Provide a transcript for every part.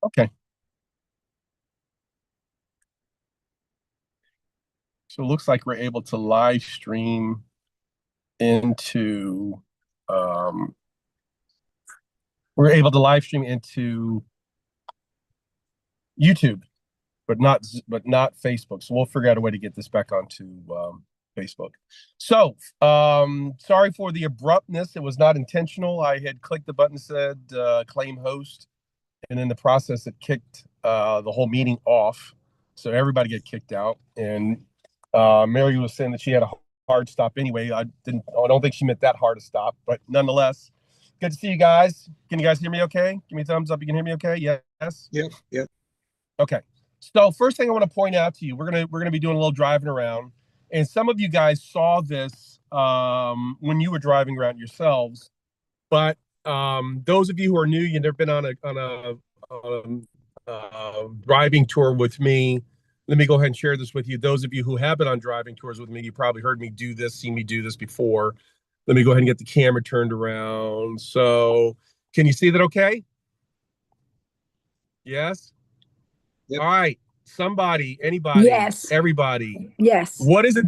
Okay. So it looks like we're able to live stream into um YouTube, but not Facebook. So we'll figure out a way to get this back onto Facebook. So sorry for the abruptness. It was not intentional. I had clicked the button that said claim host, and in the process it kicked the whole meeting off. So everybody get kicked out. And Mary was saying that she had a hard stop anyway. I don't think she meant that hard a stop, but nonetheless, good to see you guys. Can you guys hear me okay? Give me a thumbs up. You can hear me okay? Yes. Yep, yep. Okay. So first thing I want to point out to you, we're gonna be doing a little driving around, and some of you guys saw this when you were driving around yourselves, but those of you who are new, you've never been on a driving tour with me. Let me go ahead and share this with you. Those of you who have been on driving tours with me, you probably heard me do this, seen me do this before. Let me go ahead and get the camera turned around. So can you see that okay? Yes? Yep. All right. Somebody, anybody, Yes. everybody. Yes. What is the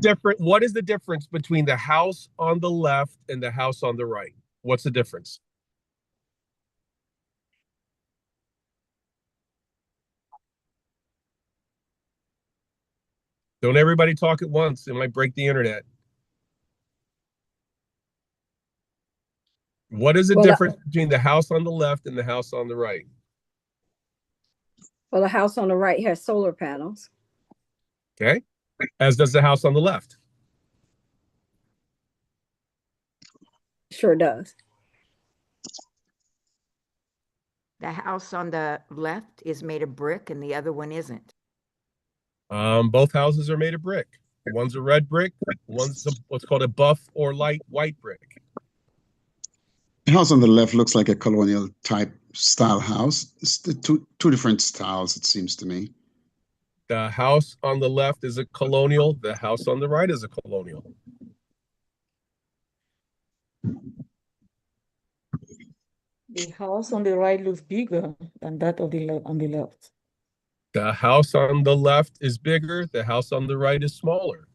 difference between the house on the left and the house on the right? What's the difference? Don't everybody talk at once. It might break the internet. What is the difference between the house on the left and the house on the right? Well, the house on the right has solar panels. Okay. As does the house on the left. Sure does. The house on the left is made of brick and the other one isn't. Both houses are made of brick. One's a red brick, one's what's called a buff or light white brick. The house on the left looks like a colonial type style house. It's the two different styles, it seems to me. The house on the left is a colonial. The house on the right is a colonial. The house on the right looks bigger than that of on the left. The house on the left is bigger. The house on the right is smaller.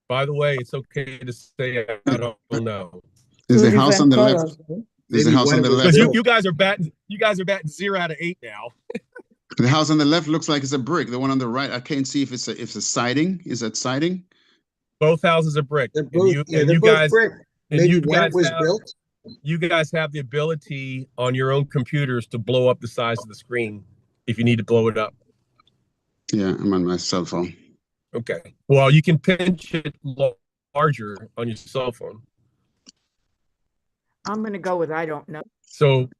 By the way, it's okay to say I don't know. Is the house on the left? Is the house on the left? You guys are batting 0 out of 8 now. The house on the left looks like it's a brick. The one on the right, I can't see if it's a siding. Is that siding? Both houses are brick. They're both, they're both brick. Maybe when it was built. You guys have the ability on your own computers to blow up the size of the screen if you need to blow it up. Yeah, I'm on my cell phone. Okay. Well, you can pinch it larger on your cell phone. I'm going to go with I don't know. So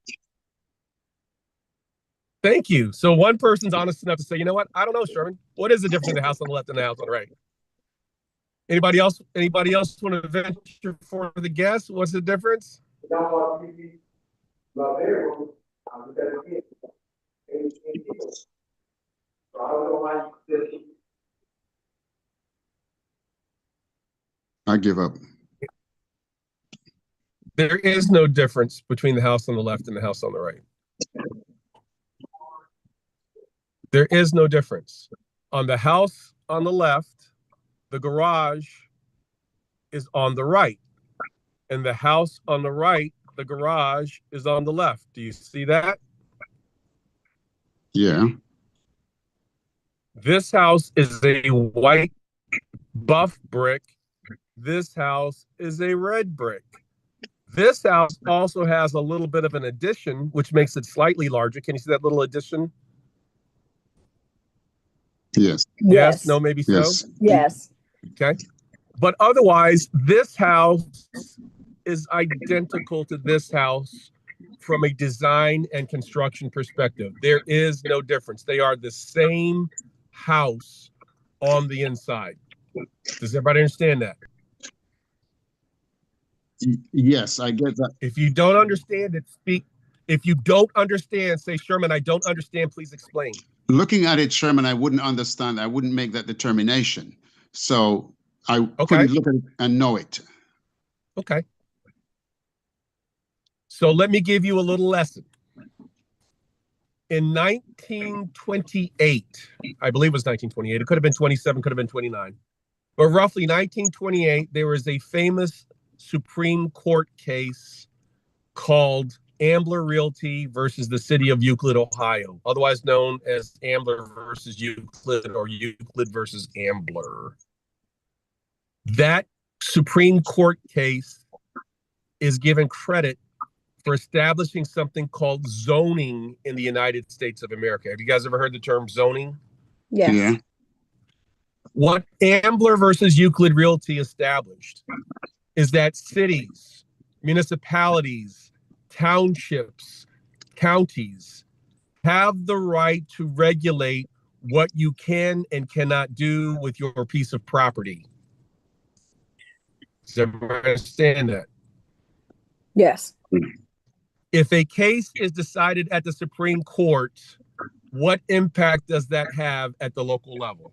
thank you. So one person's honest enough to say, you know what? I don't know, Sherman. What is the difference in the house on the left and the house on the right? Anybody else want to venture for the guess? What's the difference? I give up. There is no difference between the house on the left and the house on the right. There is no difference. On the house on the left, the garage is on the right. And the house on the right, the garage is on the left. Do you see that? Yeah. This house is a white buff brick. This house is a red brick. This house also has a little bit of an addition, which makes it slightly larger. Can you see that little addition? Yes. Yes. No, maybe so. Yes. Yes. Okay. But otherwise, this house is identical to this house from a design and construction perspective. There is no difference. They are the same house on the inside. Does everybody understand that? Yes, I get that. If you don't understand it, speak. If you don't understand, say, Sherman, I don't understand, please explain. Looking at it, Sherman, I wouldn't understand. I wouldn't make that determination. So I couldn't look at it and know it. Okay. So let me give you a little lesson. In 1928, I believe it was 1928, it could have been 27, could have been 29, but roughly 1928, there was a famous Supreme Court case called Ambler Realty versus the city of Euclid, Ohio, otherwise known as Ambler versus Euclid or Euclid versus Ambler. That Supreme Court case is given credit for establishing something called zoning in the United States of America. Have you guys ever heard the term zoning? Yes. Yeah. What Ambler versus Euclid Realty established is that cities, municipalities, townships, counties have the right to regulate what you can and cannot do with your piece of property. Does everybody understand that? Yes. If a case is decided at the Supreme Court, what impact does that have at the local level?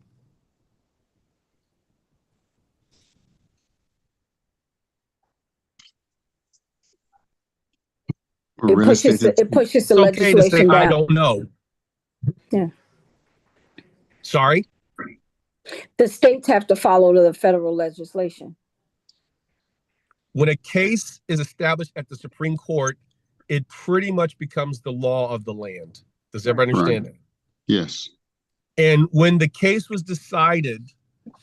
It Real pushes estate. it pushes the It's okay to say, legislation I down. don't know. Yeah. Sorry? The states have to follow the federal legislation. When a case is established at the Supreme Court, it pretty much becomes the law of the land. Does everybody understand that? Yes. And when the case was decided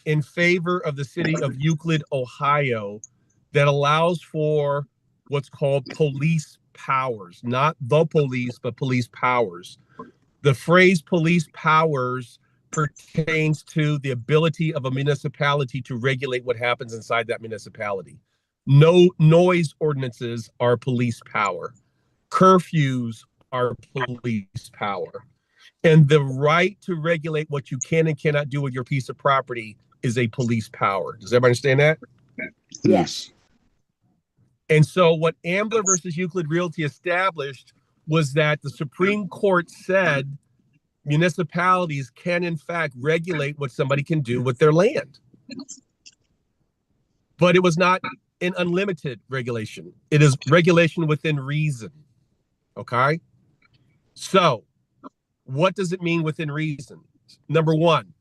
in favor of the city of Euclid, Ohio, that allows for what's called police powers, not the police, but police powers. The phrase police powers pertains to the ability of a municipality to regulate what happens inside that municipality. No noise ordinances are police power. Curfews are police power. And the right to regulate what you can and cannot do with your piece of property is a police power. Does everybody understand that? Yes. And so what Ambler versus Euclid Realty established was that the Supreme Court said municipalities can in fact regulate what somebody can do with their land. But it was not an unlimited regulation. It is regulation within reason. Okay? So what does it mean within reason? Number one,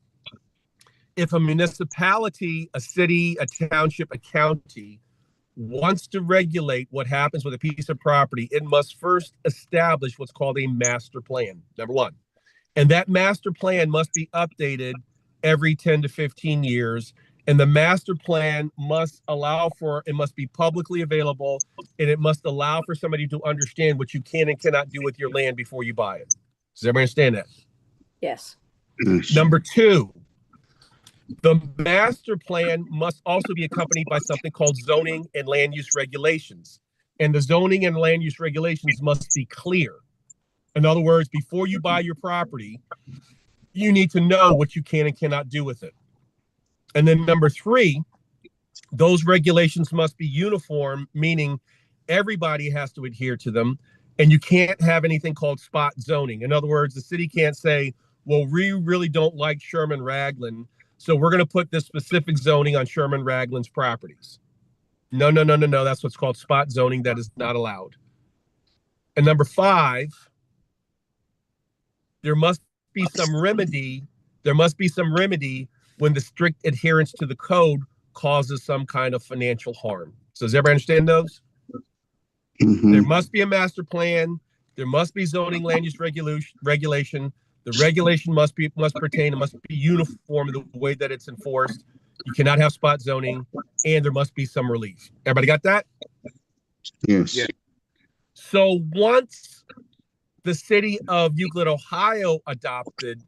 if a municipality, a city, a township, a county wants to regulate what happens with a piece of property, it must first establish what's called a master plan, number one. And that master plan must be updated every 10 to 15 years. And the master plan must allow for, it must be publicly available, and it must allow for somebody to understand what you can and cannot do with your land before you buy it. Does everybody understand that? Yes. Yes. Number two, the master plan must also be accompanied by something called zoning and land use regulations. And the zoning and land use regulations must be clear. In other words, before you buy your property, you need to know what you can and cannot do with it. And then number three, those regulations must be uniform, meaning everybody has to adhere to them. And you can't have anything called spot zoning. In other words, the city can't say, well, we really don't like Sherman Ragland, so we're going to put this specific zoning on Sherman Ragland's properties. No. That's what's called spot zoning. That is not allowed. And number five, there must be some remedy. There must be some remedy when the strict adherence to the code causes some kind of financial harm. So does everybody understand those? Mhm. There must be a master plan. There must be zoning land use regulation. The regulation must pertain, it must be uniform in the way that it's enforced. You cannot have spot zoning, and there must be some relief. Everybody got that? Yes. Yeah. So once the city of Euclid, Ohio adopted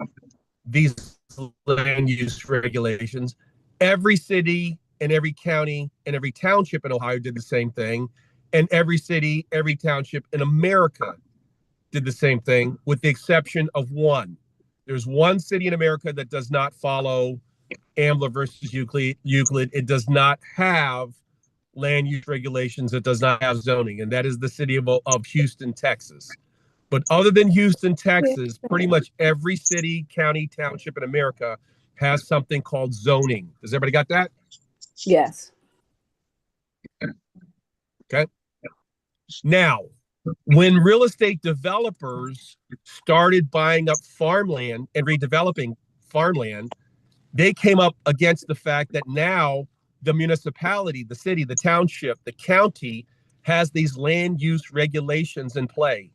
these land use regulations, every city and every county and every township in Ohio did the same thing. And every city, every township in America did the same thing, with the exception of one. There's one city in America that does not follow Ambler versus Euclid. It does not have land use regulations. It does not have zoning, and that is the city of Houston, Texas. But other than Houston, Texas, pretty much every city, county, township in America has something called zoning. Does everybody got that? Yes. Okay. Now, When real estate developers started buying up farmland and redeveloping farmland, they came up against the fact that now the municipality, the city, the township, the county has these land use regulations in play.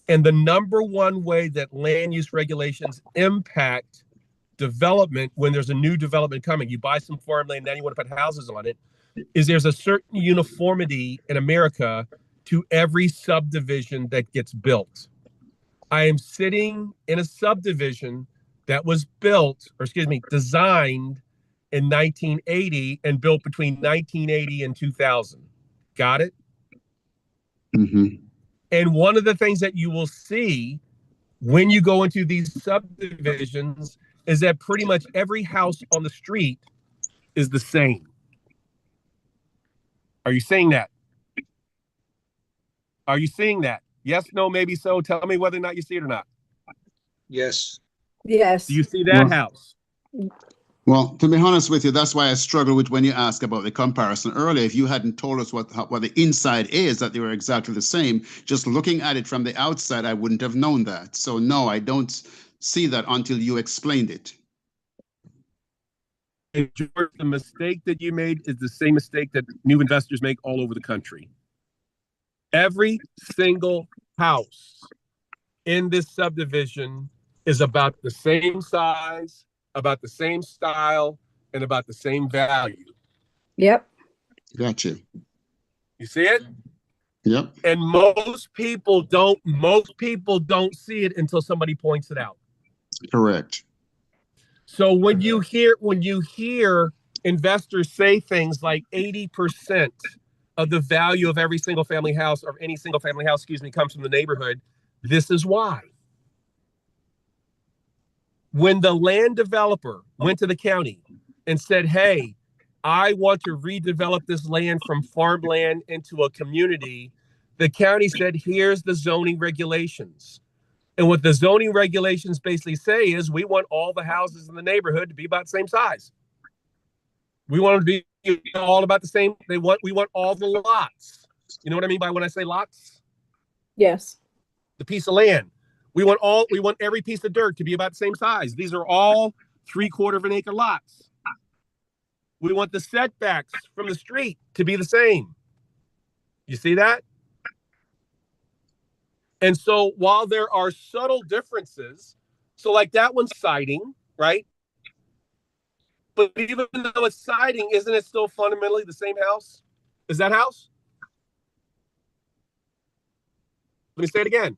And the number one way that land use regulations impact development when there's a new development coming, you buy some farmland, now you want to put houses on it, is there's a certain uniformity in America to every subdivision that gets built. I am sitting in a subdivision that was built, or excuse me, designed in 1980 and built between 1980 and 2000. Got it? Mm-hmm. And one of the things that you will see when you go into these subdivisions is that pretty much every house on the street is the same. Are you seeing that? Are you seeing that? Yes, no, maybe so. Tell me whether or not you see it or not. Yes. Yes. Do you see that Well- house? Well, to be honest with you, that's why I struggle with when you ask about the comparison earlier. If you hadn't told us what the inside is, that they were exactly the same, just looking at it from the outside, I wouldn't have known that. So no, I don't see that until you explained it. And George, the mistake that you made is the same mistake that new investors make all over the country. Every single house in this subdivision is about the same size, about the same style, and about the same value. Yep. Gotcha. You see it? Yep. And most people don't see it until somebody points it out. Correct. So when you hear investors say things like 80% of the value of every single family house, or any single family house, comes from the neighborhood, this is why. When the land developer went to the county and said, hey, I want to redevelop this land from farmland into a community, the county said, here's the zoning regulations. And what the zoning regulations basically say is we want all the houses in the neighborhood to be about the same size. We want them to be all about the same. We want all the lots. You know what I mean by when I say lots? Yes. The piece of land. We want every piece of dirt to be about the same size. These are all 3/4 of an acre lots. We want the setbacks from the street to be the same. You see that? And so while there are subtle differences, so like that one's siding, right? But even though it's siding, isn't it still fundamentally the same house? Is that house? Let me say it again.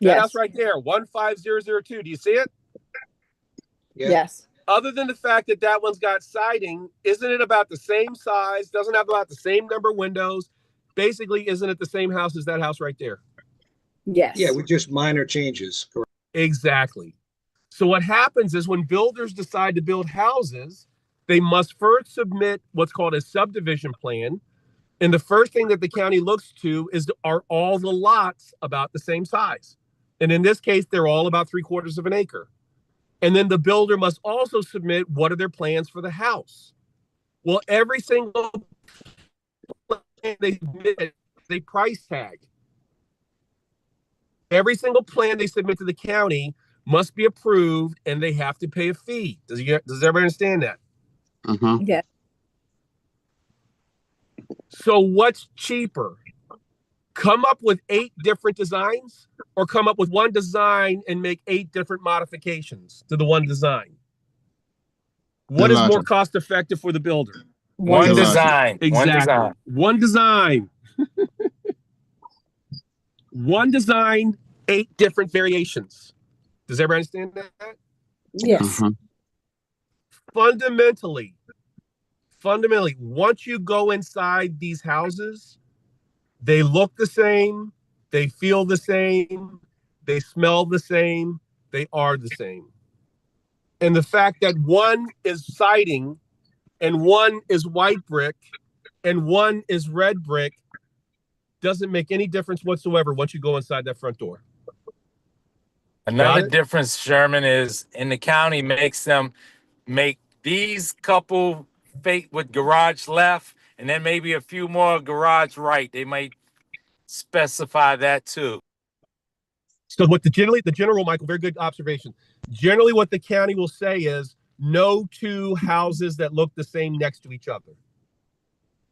That Yes. house right there, 15002. Do you see it? Yeah. Yes. Other than the fact that that one's got siding, isn't it about the same size? Doesn't have about the same number of windows? Basically, isn't it the same house as that house right there? Yes. Yeah, with just minor changes. Correct. Exactly. So what happens is when builders decide to build houses, they must first submit what's called a subdivision plan. And the first thing that the county looks to is, are all the lots about the same size? And in this case, they're all about 3/4 of an acre. And then the builder must also submit what are their plans for the house. Well, every single plan they submit, they price tag. Every single plan they submit to the county must be approved, and they have to pay a fee. Does everybody understand that? Uh-huh. Yes. So what's cheaper? Come up with 8 different designs, or come up with one design and make 8 different modifications to the one design? What The is more latter. cost effective for the builder? One The latter. design. One Exactly. design. One design. One design, 8 different variations. Does everybody understand that? Yes. Uh-huh. Fundamentally, once you go inside these houses, they look the same, they feel the same, they smell the same, they are the same. And the fact that one is siding and one is white brick and one is red brick doesn't make any difference whatsoever once you go inside that front door. Another Got it? difference, Sherman, is in the county makes them make these couple fake with garage left and then maybe a few more garage right. They might specify that too. So what the general, Michael, very good observation. Generally what the county will say is no two houses that look the same next to each other.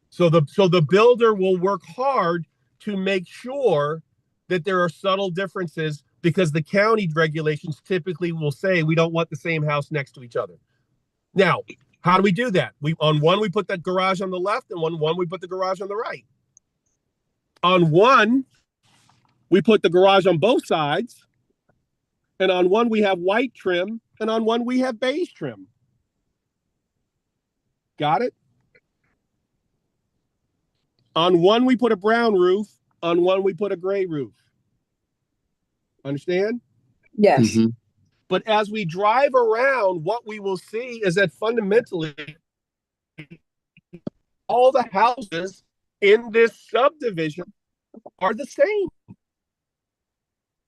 So the builder will work hard to make sure that there are subtle differences, because the county regulations typically will say we don't want the same house next to each other. Now, how do we do that? On one, we put that garage on the left, and on one, we put the garage on the right. On one, we put the garage on both sides, and on one, we have white trim, and on one, we have beige trim. Got it? On one, we put a brown roof. On one, we put a gray roof. Understand? Yes. Mm-hmm. But as we drive around, what we will see is that fundamentally, all the houses in this subdivision are the same.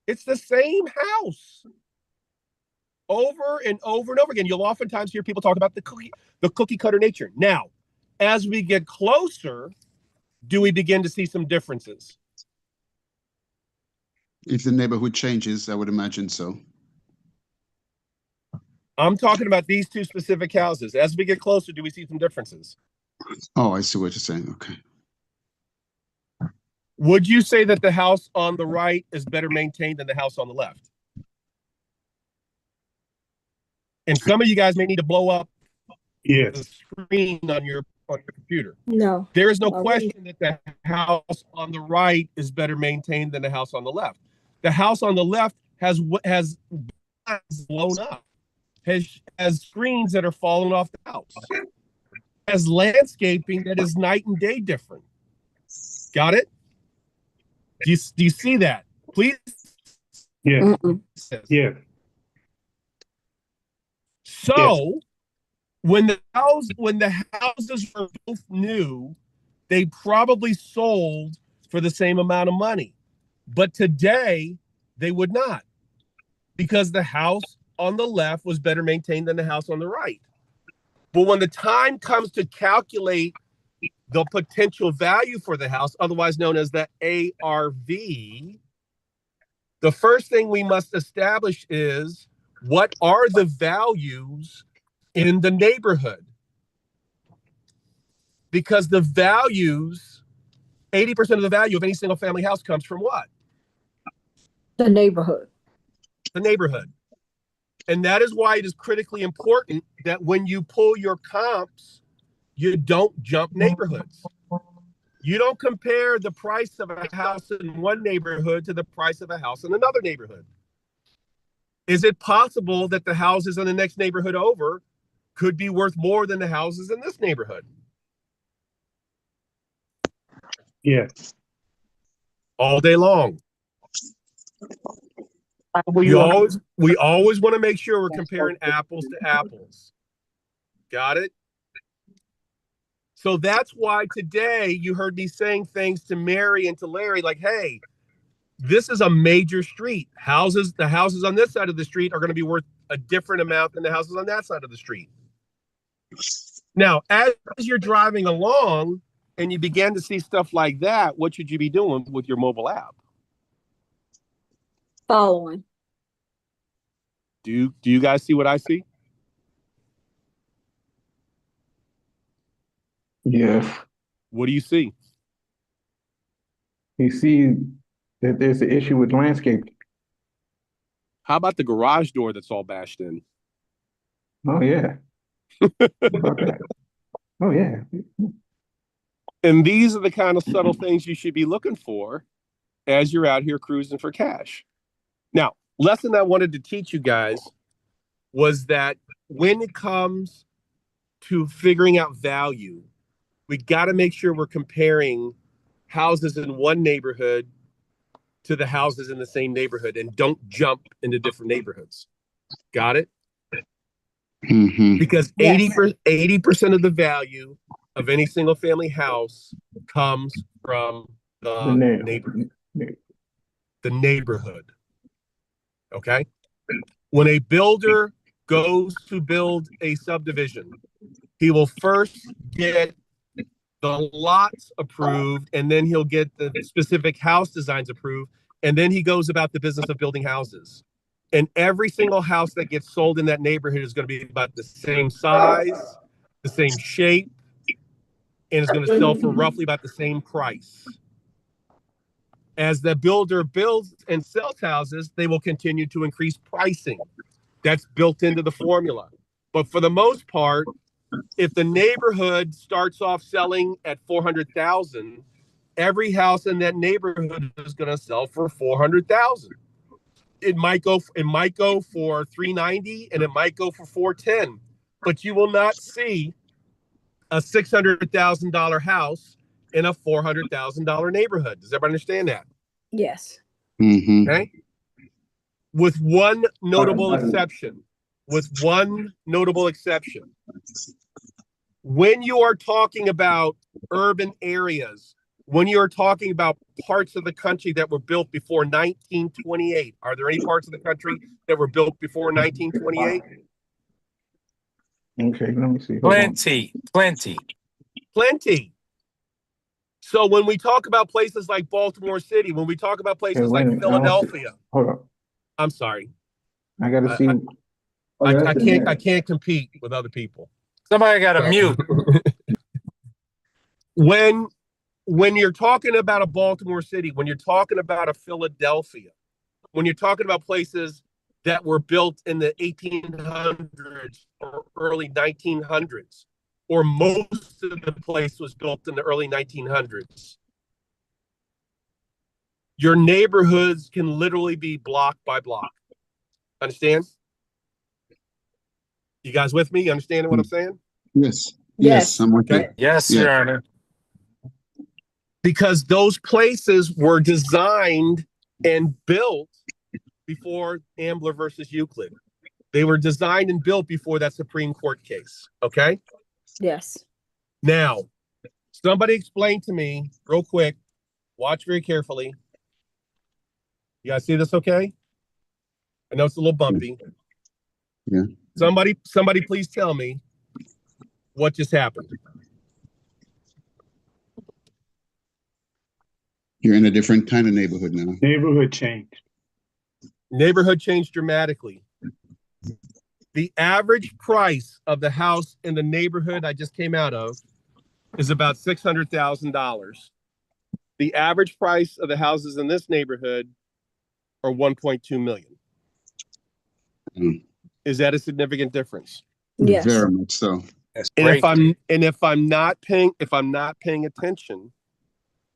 It's the same house over and over and over again. You'll oftentimes hear people talk about the cookie cutter nature. Now, as we get closer, do we begin to see some differences? If the neighborhood changes, I would imagine so. I'm talking about these two specific houses. As we get closer, do we see some differences? Oh, I see what you're saying. Okay. Would you say that the house on the right is better maintained than the house on the left? And some of you guys may need to blow up the screen on your computer. No. There is no I question that the house on the right is better maintained than the house on the left. The house on the left has blown up, has screens that are falling off the house, has landscaping that is night and day different. Got it? Do you see that? Please. Yes. Mm-mm. Yes. So when the houses were both new, they probably sold for the same amount of money. But today they would not, because the house on the left was better maintained than the house on the right. But when the time comes to calculate the potential value for the house, otherwise known as the ARV, the first thing we must establish is, what are the values in the neighborhood? Because the values, 80% of the value of any single family house comes from what? The neighborhood. The neighborhood. And that is why it is critically important that when you pull your comps, you don't jump neighborhoods. You don't compare the price of a house in one neighborhood to the price of a house in another neighborhood. Is it possible that the houses in the next neighborhood over could be worth more than the houses in this neighborhood? Yes. All day long. We always want to make sure we're comparing apples to apples. Got it? So that's why today you heard me saying things to Mary and to Larry like, hey, this is a major street. The houses on this side of the street are going to be worth a different amount than the houses on that side of the street. Now, as you're driving along and you begin to see stuff like that, what should you be doing with your mobile app? Following. Do you guys see what I see? Yes. What do you see? You see that there's an issue with landscaping. How about the garage door that's all bashed in? Oh, yeah. About that. Oh, yeah. And these are the kind of subtle things you should be looking for as you're out here cruising for cash. Now, lesson I wanted to teach you guys was that when it comes to figuring out value, we got to make sure we're comparing houses in one neighborhood to the houses in the same neighborhood, and don't jump into different neighborhoods. Got it? Mm-hmm. Because 80% of the value of any single family house comes from the neighborhood. The neighborhood. Okay? When a builder goes to build a subdivision, he will first get the lots approved, and then he'll get the specific house designs approved, and then he goes about the business of building houses. And every single house that gets sold in that neighborhood is going to be about the same size, the same shape, and is going to sell for roughly about the same price. As the builder builds and sells houses, they will continue to increase pricing. That's built into the formula. But for the most part, if the neighborhood starts off selling at 400,000, every house in that neighborhood is going to sell for 400,000. It might go for 390 and it might go for 410, but you will not see a $600,000 house in a $400,000 neighborhood. Does everybody understand that? Yes. Mhm. Okay. With one notable exception. With one notable exception. When you are talking about urban areas, when you are talking about parts of the country that were built before 1928, are there any parts of the country that were built before 1928? Okay, let me see. Hold on. Plenty. Plenty. So when we talk about places like Baltimore City, when we talk about places wait a like minute, I don't see- Philadelphia, Hold on. I'm sorry. I gotta see. I can't compete with other people. Somebody got to mute. When you're talking about a Baltimore City, when you're talking about a Philadelphia, when you're talking about places that were built in the 1800s or early 1900s, or most of the place was built in the early 1900s, your neighborhoods can literally be block by block. Understand? You guys with me? You understanding what I'm saying? Yes. Yes. I'm with you. Yes, Yeah. Your Honor. Because those places were designed and built before Ambler versus Euclid. They were designed and built before that Supreme Court case. Okay. Yes. Now, somebody explain to me real quick. Watch very carefully. You guys see this okay? I know it's a little bumpy. Yeah. Somebody please tell me what just happened. You're in a different kind of neighborhood now. Neighborhood change. Neighborhood changed dramatically. The average price of the house in the neighborhood I just came out of is about $600,000. The average price of the houses in this neighborhood are 1.2 million. Mm. Is that a significant difference? Yes. Very much so. Yes. And Great. if I'm not paying attention,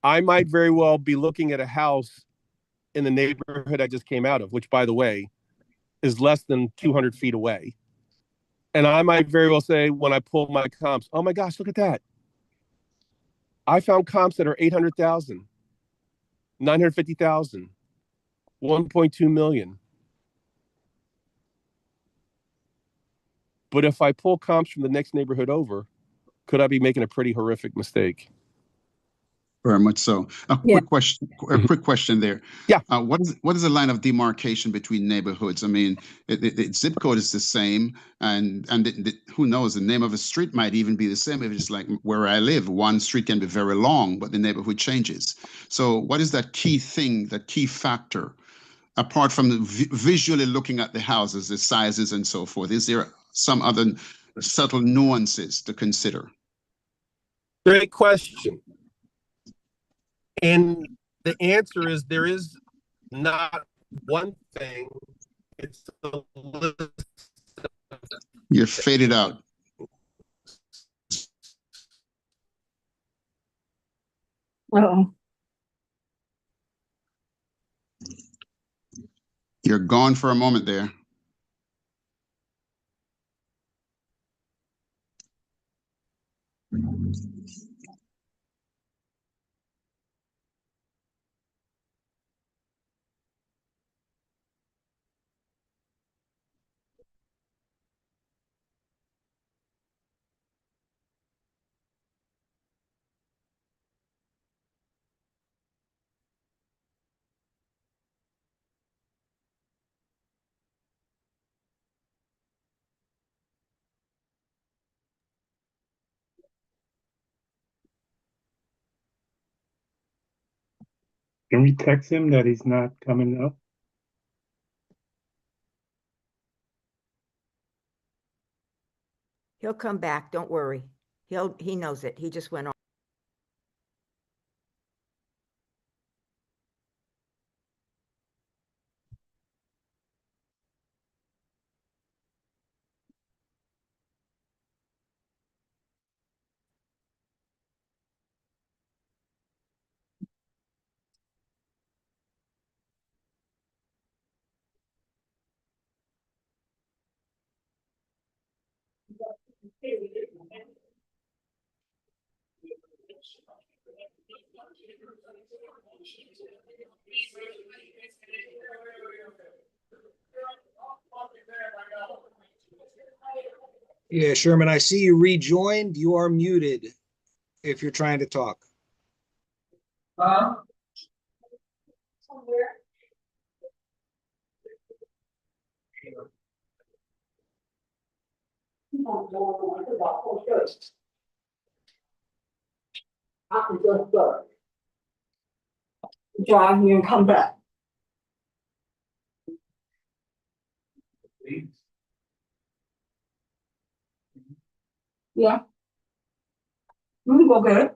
I might very well be looking at a house in the neighborhood I just came out of, which, by the way, is less than 200 feet away. And I might very well say, when I pull my comps, oh my gosh, look at that. I found comps that are 800,000, 950,000, 1.2 million. But if I pull comps from the next neighborhood over, could I be making a pretty horrific mistake? Very much so. Yeah. Quick question there. Yeah. What is the line of demarcation between neighborhoods? I mean, the zip code is the same, and who knows, the name of a street might even be the same. If it's like where I live, one street can be very long, but the neighborhood changes. So what is that key thing, that key factor, apart from visually looking at the houses, the sizes and so forth? Is there some other subtle nuances to consider? Great question. And the answer is there is not one thing. It's a list. You're faded out. Oh, You're gone for a moment there. Can we text him that he's not coming up? He'll come back, don't worry. He knows it. He just went on. Yeah, Sherman, I see you rejoined. You are muted if you're trying to talk. Drive here and come back. Yeah. We can go get it.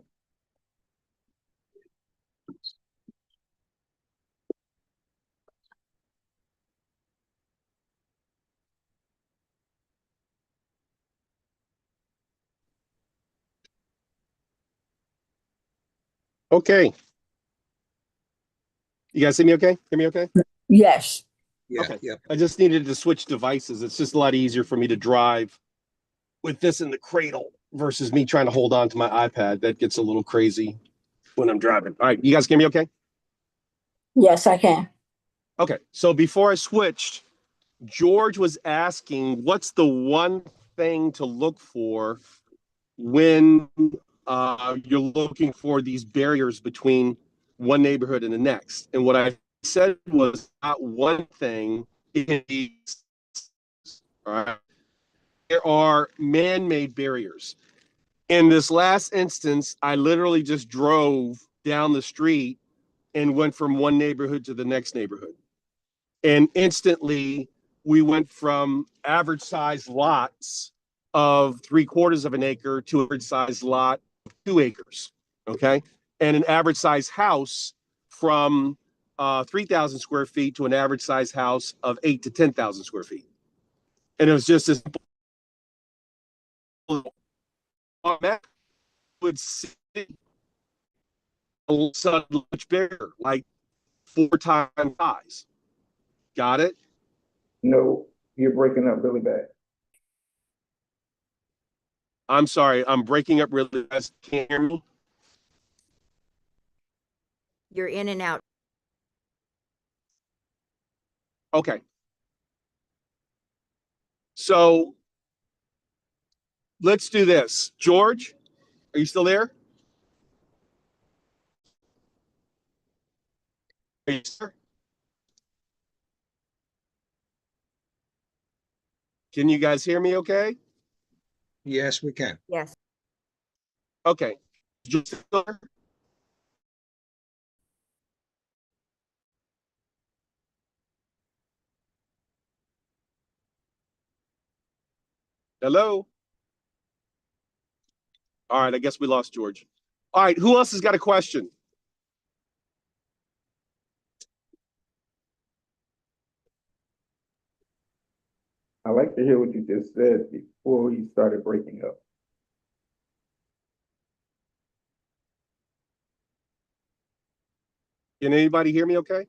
Okay. You guys see me okay? Hear me okay? Yes. Yeah, Okay. yep. I just needed to switch devices. It's just a lot easier for me to drive with this in the cradle versus me trying to hold on to my iPad. That gets a little crazy when I'm driving. All right. You guys hear me okay? Yes, I can. Okay. So before I switched, George was asking, what's the one thing to look for when you're looking for these barriers between one neighborhood and the next? And what I said was not one thing. It can be, all right. There are man-made barriers. In this last instance, I literally just drove down the street and went from one neighborhood to the next neighborhood. And instantly we went from average size lots of 3/4 of an acre to an average size lot of 2 acres. Okay. And an average size house from 3,000 square feet to an average size house of 8 to 10,000 square feet. And it was just as would see a sudden much bigger, like 4 times size. Got it? No, you're breaking up really bad. I'm sorry, I'm breaking up really fast. Can't hear me? You're in and out. Okay. So let's do this. George, are you still there? Are you there? Can you guys hear me okay? Yes, we can. Yes. Okay. George, still there? Hello? All right, I guess we lost George. All right, who else has got a question? I like to hear what you just said before you started breaking up. Can anybody hear me okay?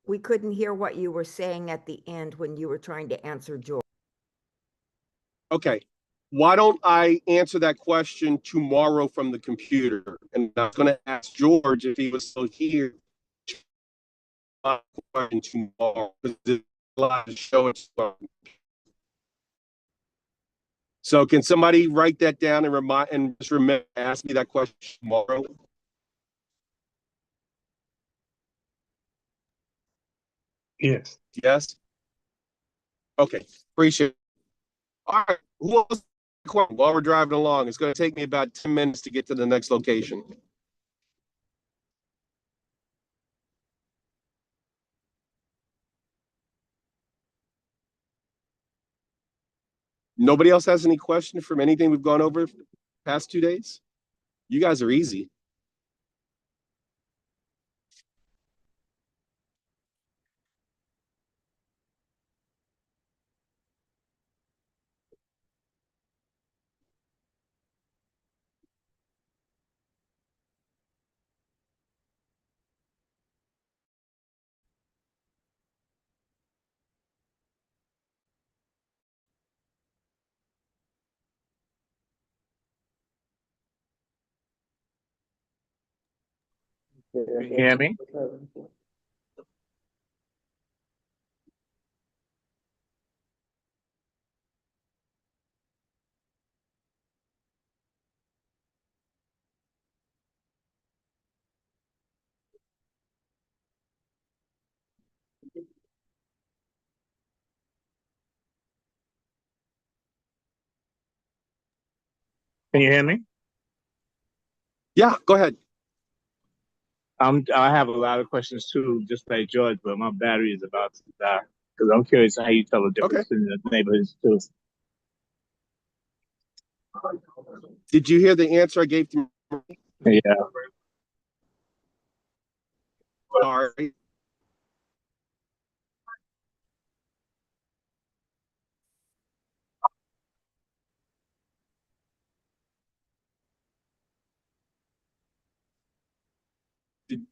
We couldn't hear what you were saying at the end when you were trying to answer George. Okay. Why don't I answer that question tomorrow from the computer? And I was going to ask George if he was still here. Tomorrow. So can somebody write that down and remind and just remember ask me that question tomorrow? Yes. Yes. Okay. Appreciate it. All right. Who else? While we're driving along, it's going to take me about 10 minutes to get to the next location. Nobody else has any question from anything we've gone over past 2 days? You guys are easy. Yeah, Can you hear me? Can you hear me? Yeah, go ahead. I have a lot of questions too, just like George, but my battery is about to die. Because I'm curious how you tell the difference in the neighborhoods too. Did you hear the answer I gave to Yeah. Sorry.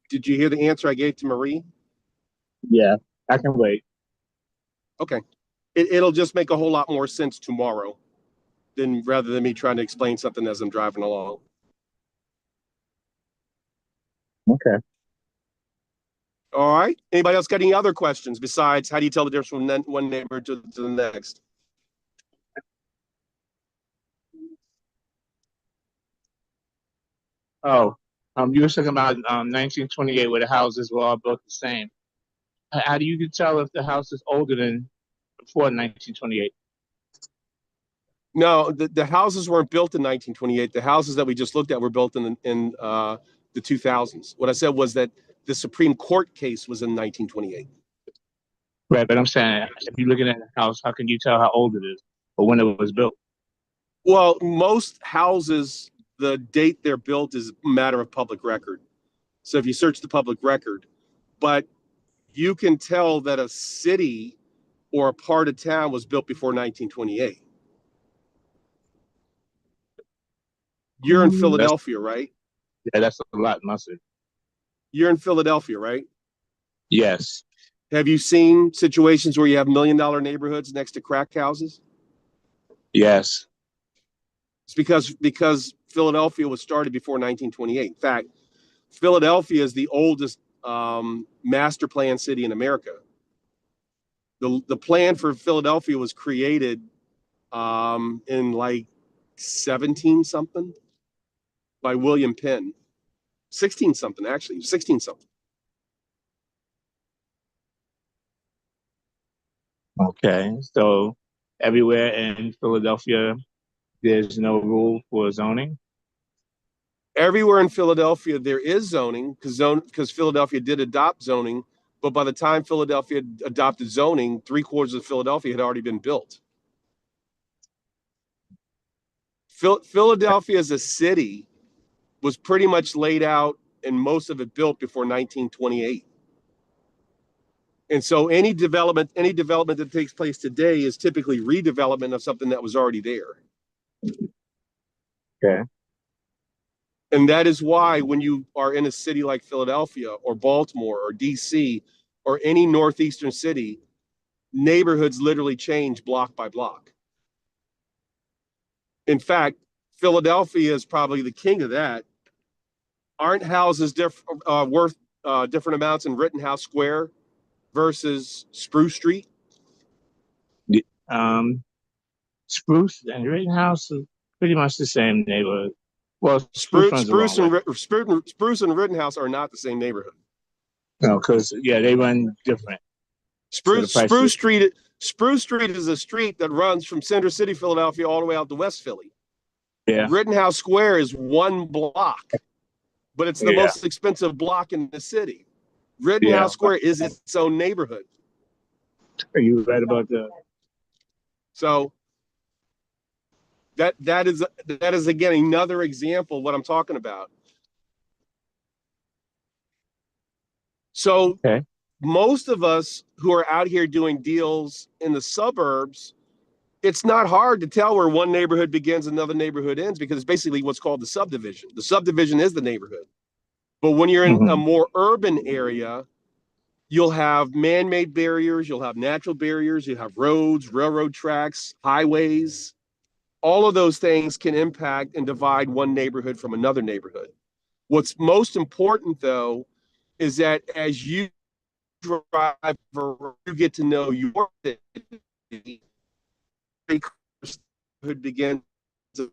Did you hear the answer I gave to Marie? Yeah, I can wait. Okay. It'll just make a whole lot more sense tomorrow than rather than me trying to explain something as I'm driving along. Okay. All right. Anybody else got any other questions besides how do you tell the difference from one neighbor to the next? Oh, you were talking about 1928, where the houses were all built the same. How do you tell if the house is older than before 1928? No, the houses weren't built in 1928. The houses that we just looked at were built in the 2000s. What I said was that the Supreme Court case was in 1928. Right, but I'm saying if you're looking at a house, how can you tell how old it is or when it was built? Well, most houses, the date they're built is a matter of public record. So if you search the public record, but you can tell that a city or a part of town was built before 1928. You're in Philadelphia, right? That's a lot, mustard. You're in Philadelphia, right? Yes. Have you seen situations where you have $1 million neighborhoods next to crack houses? Yes. It's because Philadelphia was started before 1928. In fact, Philadelphia is the oldest master plan city in America. The plan for Philadelphia was created in like 17 something by William Penn. 16 something, actually, 16 something. Okay. So everywhere in Philadelphia, there's no rule for zoning? Everywhere in Philadelphia, there is zoning because Philadelphia did adopt zoning. But by the time Philadelphia adopted zoning, 3/4 of Philadelphia had already been built. Philadelphia as a city was pretty much laid out and most of it built before 1928. And so any development that takes place today is typically redevelopment of something that was already there. Okay. And that is why when you are in a city like Philadelphia or Baltimore or DC or any northeastern city, neighborhoods literally change block by block. In fact, Philadelphia is probably the king of that. Aren't houses worth different amounts in Rittenhouse Square versus Spruce Street? Spruce and Rittenhouse is pretty much the same neighborhood. Well, Spruce runs Spruce and and Rittenhouse are not the same neighborhood. No, because they run different. Spruce Street is a street that runs from Center City, Philadelphia, all the way out to West Philly. Yeah. Rittenhouse Square is one block, but it's the most expensive block in the city. Rittenhouse Square is its own neighborhood. Are you right about that? So That is again another example of what I'm talking about. So Okay. most of us who are out here doing deals in the suburbs, it's not hard to tell where one neighborhood begins, another neighborhood ends, because it's basically what's called the subdivision. The subdivision is the neighborhood. But when you're in a more urban area, you'll have man-made barriers, you'll have natural barriers, you have roads, railroad tracks, highways. All of those things can impact and divide one neighborhood from another neighborhood. What's most important, though, is that as you drive or you get to know your city, neighborhood begins to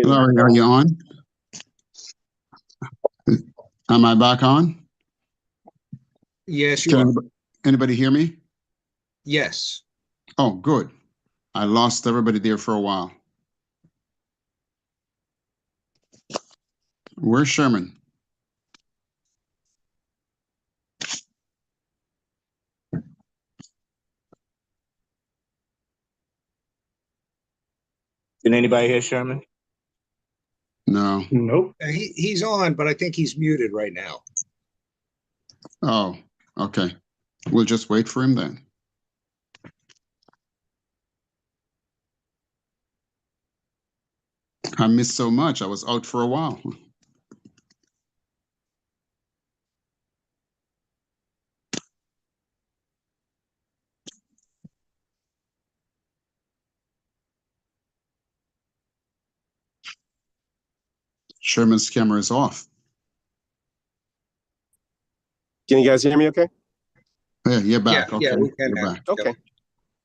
Larry, are you on? Am I back on? Yes, you Can are. anybody hear me? Yes. Oh, good. I lost everybody there for a while. Where's Sherman? Can anybody hear Sherman? No. Nope. He's on, but I think he's muted right now. Oh, okay. We'll just wait for him then. I missed so much. I was out for a while. Sherman's camera is off. Can you guys hear me okay? Yeah, you're back. Yeah, Okay, we can you're now. back. Okay.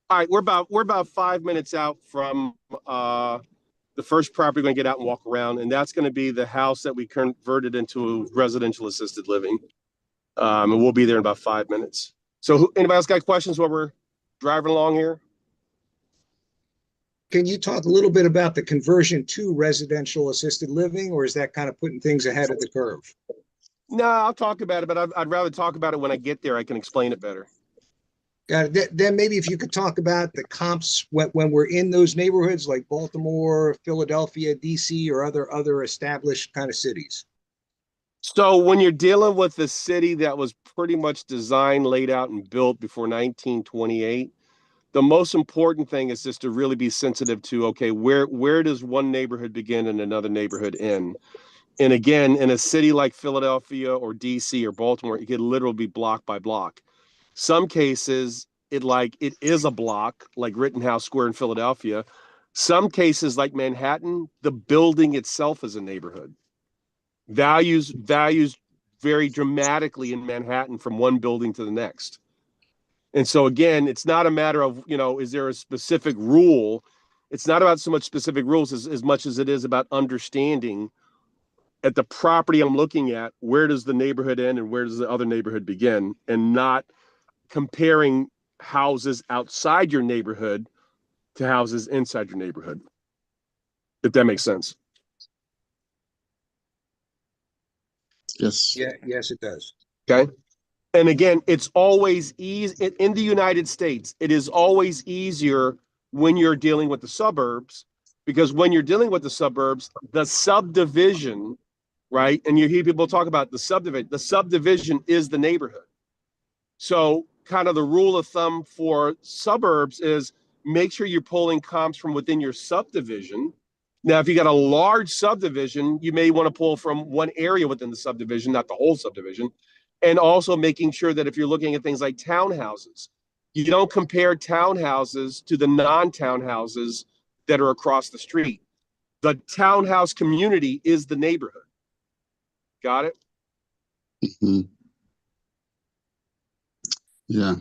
All right, we're about 5 minutes out from the first property we're going to get out and walk around, and that's going to be the house that we converted into residential assisted living. And we'll be there in about 5 minutes. So anybody else got questions while we're driving along here? Can you talk a little bit about the conversion to residential assisted living, or is that kind of putting things ahead of the curve? No, I'll talk about it, but I'd rather talk about it when I get there. I can explain it better. Got it. Then maybe if you could talk about the comps when we're in those neighborhoods like Baltimore, Philadelphia, DC, or other established kind of cities. So when you're dealing with a city that was pretty much designed, laid out, and built before 1928, the most important thing is just to really be sensitive to, okay, where does one neighborhood begin and another neighborhood end? And again, in a city like Philadelphia or DC or Baltimore, it could literally be block by block. Some cases, it is a block, like Rittenhouse Square in Philadelphia. Some cases, like Manhattan, the building itself is a neighborhood. Values vary dramatically in Manhattan from one building to the next. And so again, it's not a matter of, is there a specific rule? It's not about so much specific rules as much as it is about understanding at the property I'm looking at, where does the neighborhood end and where does the other neighborhood begin, and not comparing houses outside your neighborhood to houses inside your neighborhood. If that makes sense. Yes. Yeah, yes, it does. Okay. And again, it's always easy in the United States. It is always easier when you're dealing with the suburbs, because when you're dealing with the suburbs, the subdivision, right? And you hear people talk about the subdivision is the neighborhood. So kind of the rule of thumb for suburbs is make sure you're pulling comps from within your subdivision. Now, if you got a large subdivision, you may want to pull from one area within the subdivision, not the whole subdivision. And also making sure that if you're looking at things like townhouses, you don't compare townhouses to the non-townhouses that are across the street. The townhouse community is the neighborhood. Got it? Mhm. Yeah.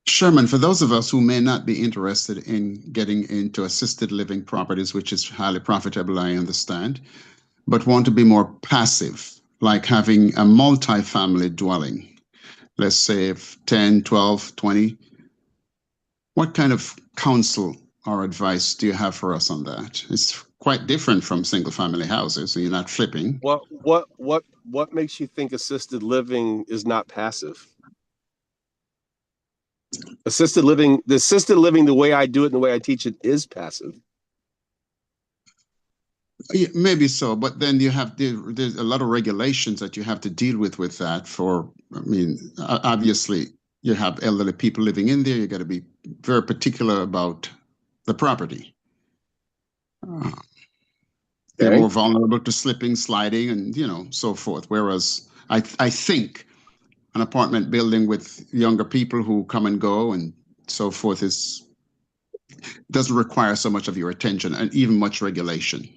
Sherman, for those of us who may not be interested in getting into assisted living properties, which is highly profitable, I understand, but want to be more passive, like having a multi-family dwelling, let's say if 10, 12, 20, what kind of counsel or advice do you have for us on that? It's quite different from single family houses, so you're not flipping. What makes you think assisted living is not passive? The assisted living, the way I do it and the way I teach it is passive. Yeah, maybe so, but then there's a lot of regulations that you have to deal with that. Obviously, you have elderly people living in there. You got to be very particular about the property. They're more vulnerable to slipping, sliding, and so forth. Whereas I think an apartment building with younger people who come and go and so forth doesn't require so much of your attention and even much regulation.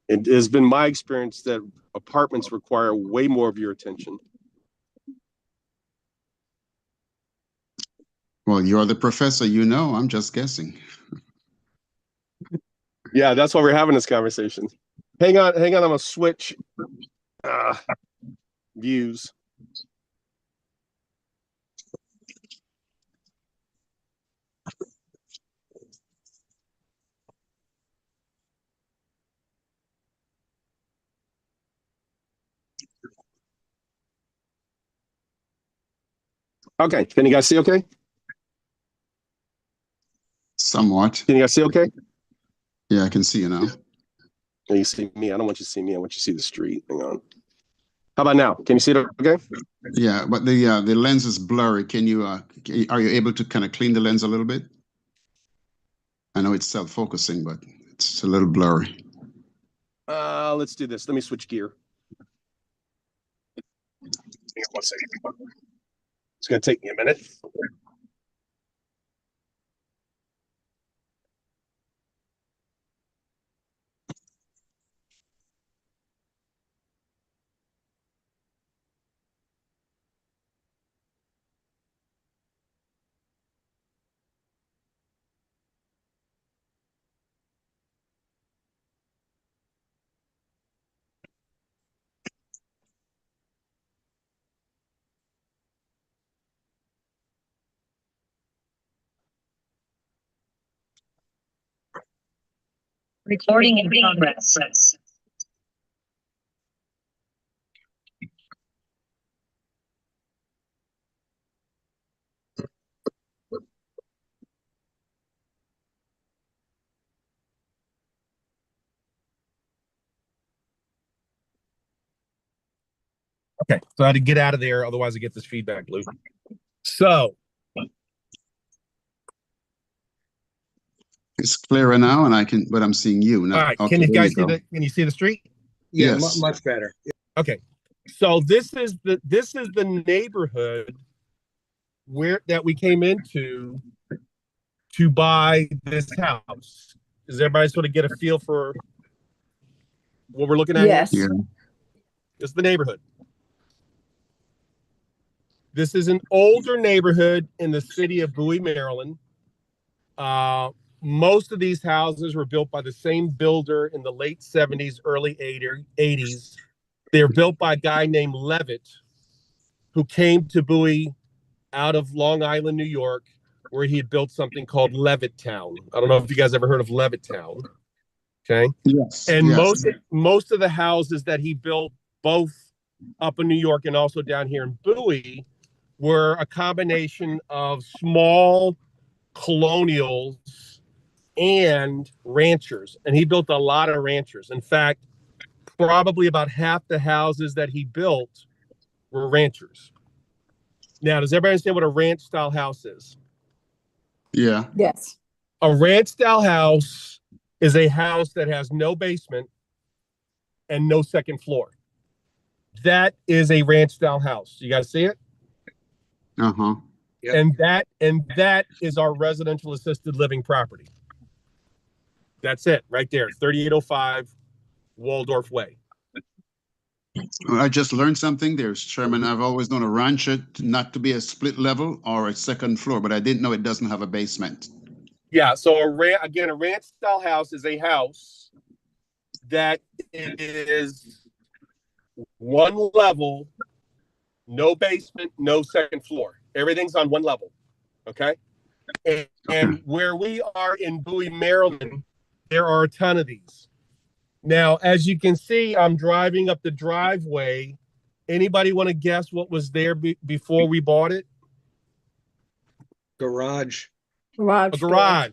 It has been my experience that apartments require way more of your attention. Well, you're the professor, I'm just guessing. Yeah, that's why we're having this conversation. Hang on, I'm gonna switch views. Okay, can you guys see okay? Somewhat. Can you guys see okay? Yeah, I can see you now. You see me? I don't want you to see me. I want you to see the street. Hang on. How about now? Can you see it okay? Yeah, but the lens is blurry. Are you able to kind of clean the lens a little bit? I know it's self-focusing, but it's a little blurry. Let's do this. Let me switch gear. Hang on 1 second. It's gonna take me a minute. Recording in progress. Okay, so I had to get out of there, otherwise I get this feedback loop. So it's clearer now, and but I'm seeing you now. All right, okay, can you guys can you see the street? Yeah, yes. much better. Okay, so this is the neighborhood that we came into to buy this house. Does everybody sort of get a feel for what we're looking at? Yes. Yeah. This is the neighborhood. This is an older neighborhood in the city of Bowie, Maryland. Most of these houses were built by the same builder in the late 70s, early 80s. They were built by a guy named Levitt, who came to Bowie out of Long Island, New York, where he had built something called Levittown. I don't know if you guys ever heard of Levittown. Okay. Yes. And yes. most of the houses that he built, both up in New York and also down here in Bowie, were a combination of small colonials and ranchers. And he built a lot of ranchers. In fact, probably about half the houses that he built We're ranchers. Now, does everybody understand what a ranch style house is? Yeah. Yes. A ranch style house is a house that has no basement and no second floor. That is a ranch style house. You guys see it? Uh-huh. Yep. And that is our residential assisted living property. That's it right there, 3805 Waldorf Way. I just learned something there, Chairman. I've always known a rancher not to be a split level or a second floor, but I didn't know it doesn't have a basement. Yeah, so a ranch style house is a house that is one level, no basement, no second floor. Everything's on one level. Okay. And where we are in Bowie, Maryland, there are a ton of these. Now, as you can see, I'm driving up the driveway. Anybody want to guess what was there before we bought it? Garage. A garage.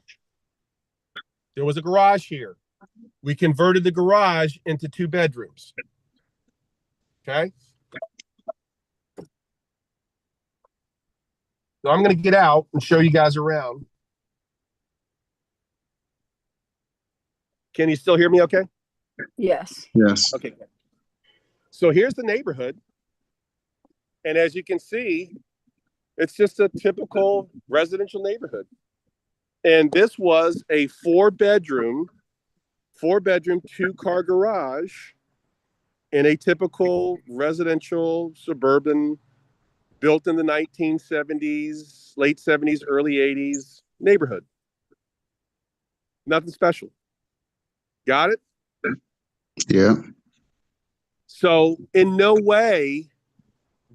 There was a garage here. We converted the garage into 2 bedrooms. Okay. So I'm going to get out and show you guys around. Can you still hear me okay? Yes. Yes. Okay. So here's the neighborhood. And as you can see, it's just a typical residential neighborhood. And this was a 4-bedroom, 2-car garage in a typical residential suburban built in the 1970s, late 70s, early 80s neighborhood. Nothing special. Got it? Yeah. So in no way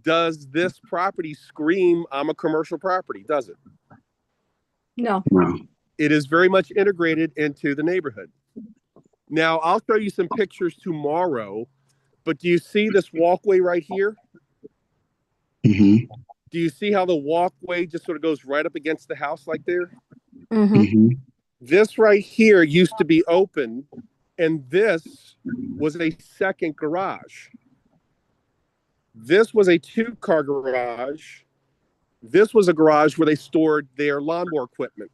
does this property scream, I'm a commercial property, does it? No. No. It is very much integrated into the neighborhood. Now, I'll show you some pictures tomorrow, but do you see this walkway right here? Mm-hmm. Do you see how the walkway just sort of goes right up against the house like there? Mm-hmm. Mm-hmm. This right here used to be open, and this was a second garage. This was a 2-car garage. This was a garage where they stored their lawnmower equipment.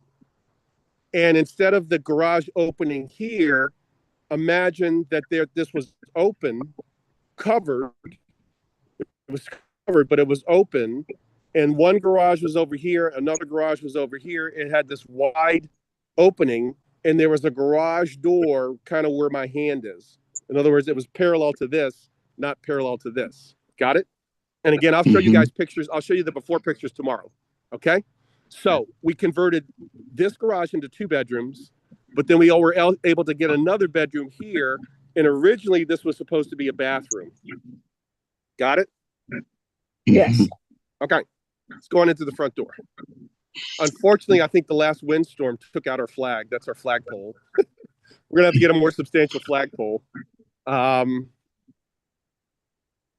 And instead of the garage opening here, imagine that this was open, covered. It was covered, but it was open. And one garage was over here, another garage was over here. It had this wide opening, and there was a garage door kind of where my hand is. In other words, it was parallel to this, not parallel to this. Got it? And again, I'll show you guys pictures. I'll show you the before pictures tomorrow. Okay? So we converted this garage into 2 bedrooms, but then we were able to get another bedroom here. And originally this was supposed to be a bathroom. Got it? Yes. Okay. Let's go on into the front door. Unfortunately, I think the last windstorm took out our flag. That's our flagpole. We're gonna have to get a more substantial flagpole.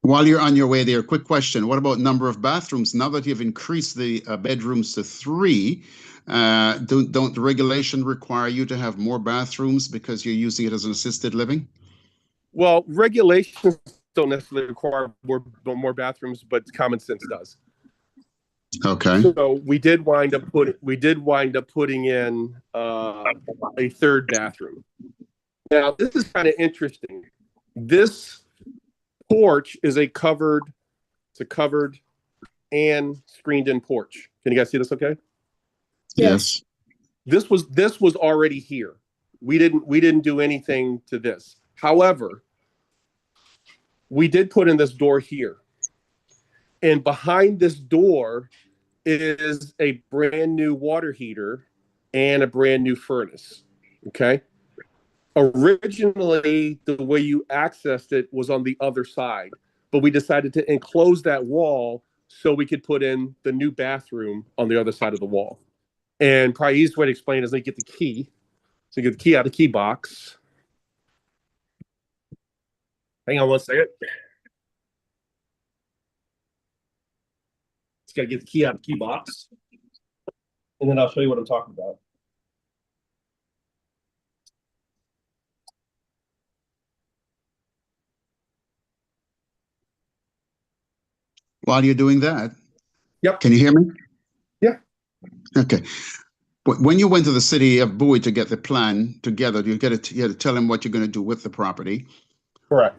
While you're on your way there, quick question. What about number of bathrooms? Now that you've increased the bedrooms to 3, don't the regulation require you to have more bathrooms because you're using it as an assisted living? Well, regulations don't necessarily require more bathrooms, but common sense does. Okay. So we did wind up putting in a 3rd bathroom. Now this is kind of interesting. This porch is a covered and screened in porch. Can you guys see this okay? Yes. This was already here. We didn't do anything to this. However, we did put in this door here. And behind this door is a brand new water heater and a brand new furnace. Okay. Originally, the way you accessed it was on the other side, but we decided to enclose that wall so we could put in the new bathroom on the other side of the wall. And probably the easiest way to explain is they get the key. So you get the key out of the key box. Hang on one second. Just got to get the key out of the key box. And then I'll show you what I'm talking about. While you're doing that, Yep. can you hear me? Yeah. Okay. But when you went to the city of Bowie to get the plan together, you had to tell them what you're going to do with the property. Correct.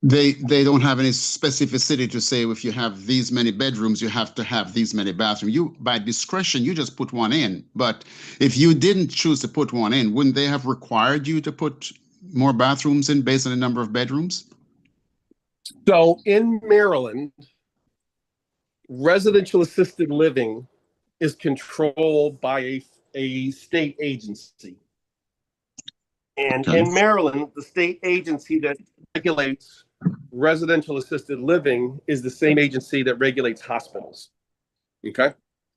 They don't have any specificity to say if you have these many bedrooms, you have to have these many bathrooms. You, by discretion, you just put one in. But if you didn't choose to put one in, wouldn't they have required you to put more bathrooms in based on the number of bedrooms? So in Maryland, residential assisted living is controlled by a state agency. And Okay. in Maryland, the state agency that regulates residential assisted living is the same agency that regulates hospitals. Okay.